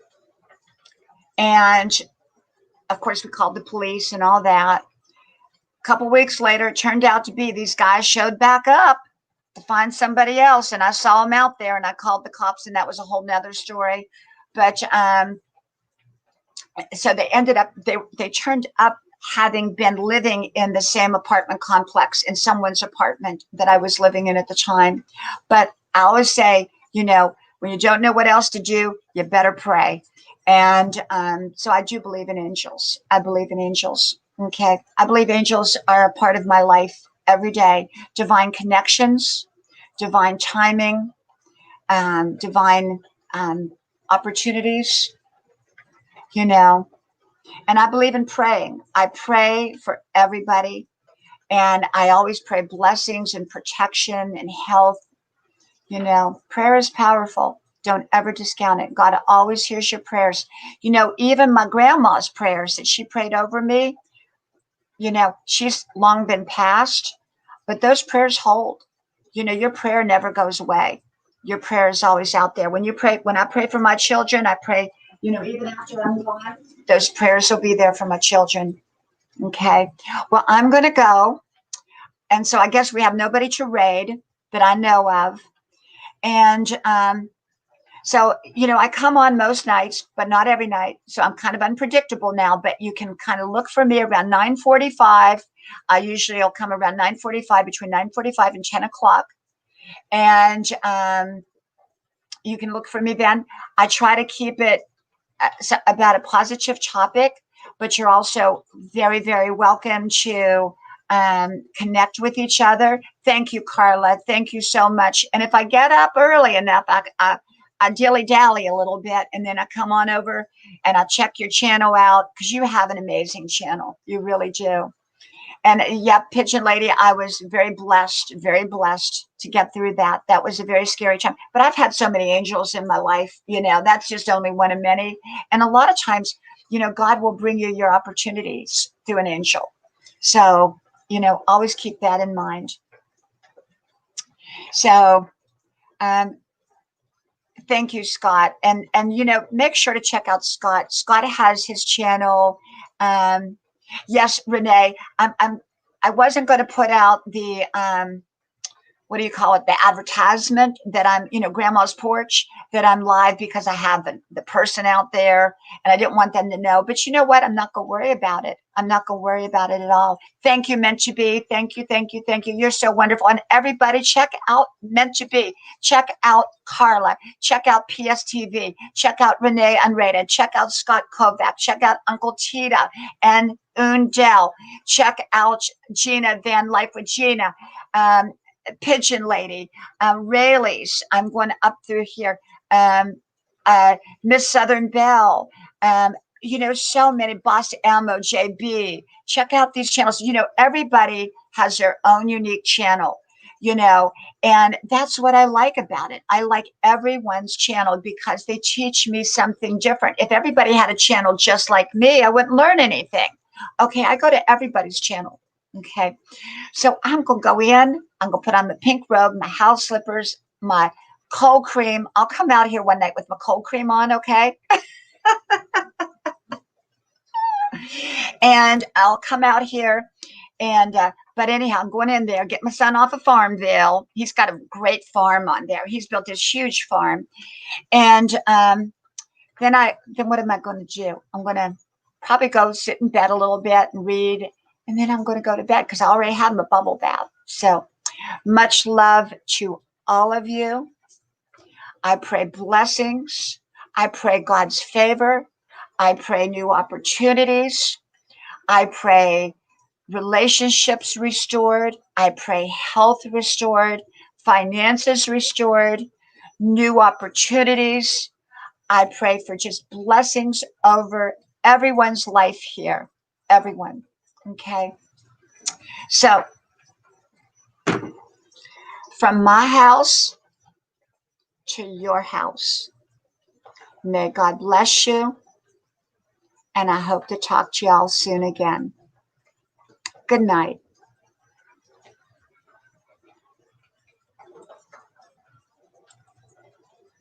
and of course, we called the police and all that. A couple weeks later, it turned out to be these guys showed back up to find somebody else, and I saw them out there, and I called the cops, and that was a whole nother story. But so they ended up, they turned up having been living in the same apartment complex in someone's apartment that I was living in at the time. But I always say, when you don't know what else to do, you better pray. And so I do believe in angels. I believe in angels. Okay. I believe angels are a part of my life every day. Divine connections, divine timing, divine opportunities, and I believe in praying. I pray for everybody, and I always pray blessings and protection and health. Prayer is powerful. Don't ever discount it. God always hears your prayers. Even my grandma's prayers that she prayed over me, she's long been passed, but those prayers hold. Your prayer never goes away. Your prayer is always out there. When I pray for my children, I pray, even after I'm gone, those prayers will be there for my children. Okay. Well, I'm going to go. And so I guess we have nobody to raid that I know of. And so, I come on most nights, but not every night. So I'm kind of unpredictable now, but you can kind of look for me around 9:45. I usually will come around 9:45, between 9:45 and 10 o'clock. And you can look for me then. I try to keep it about a positive topic, but you're also very, very welcome to connect with each other. Thank you, Carla. Thank you so much. And if I get up early enough, I dilly-dally a little bit, and then I come on over and I check your channel out, because you have an amazing channel. You really do. And Pigeon Lady, I was very blessed to get through that. That was a very scary time. But I've had so many angels in my life, that's just only one of many. And a lot of times, God will bring you your opportunities through an angel. So, always keep that in mind. So, thank you, Scott. And make sure to check out Scott. Scott has his channel. Yes, Renee, I wasn't going to put out the, what do you call it? The advertisement that I'm, Grandma's Porch, that I'm live, because I have the person out there, and I didn't want them to know. But you know what? I'm not going to worry about it. I'm not going to worry about it at all. Thank you, Meant to Be. Thank you, thank you, thank you. You're so wonderful. And everybody, check out Meant to Be. Check out Carla. Check out PSTV. Check out Renee Unrated. Check out Scott Kovac. Check out Uncle Tita and Undell. Check out Gina Van Life with Gina. Pigeon Lady, Rayleigh's. I'm going up through here. Miss Southern Belle. So many. Boss Elmo, JB. Check out these channels. Everybody has their own unique channel. And that's what I like about it. I like everyone's channel because they teach me something different. If everybody had a channel just like me, I wouldn't learn anything. Okay, I go to everybody's channel. Okay, so I'm going to go in. I'm going to put on the pink robe, my house slippers, my cold cream. I'll come out here one night with my cold cream on, okay? And I'll come out here. And, but anyhow, I'm going in there, get my son off of Farmville. He's got a great farm on there. He's built this huge farm. And then what am I going to do? I'm going to probably go sit in bed a little bit and read. And then I'm going to go to bed because I already have my bubble bath. So much love to all of you. I pray blessings. I pray God's favor. I pray new opportunities. I pray relationships restored. I pray health restored, finances restored, new opportunities. I pray for just blessings over everyone's life here. Everyone. Okay. So, from my house to your house, may God bless you. And I hope to talk to y'all soon again. Good night.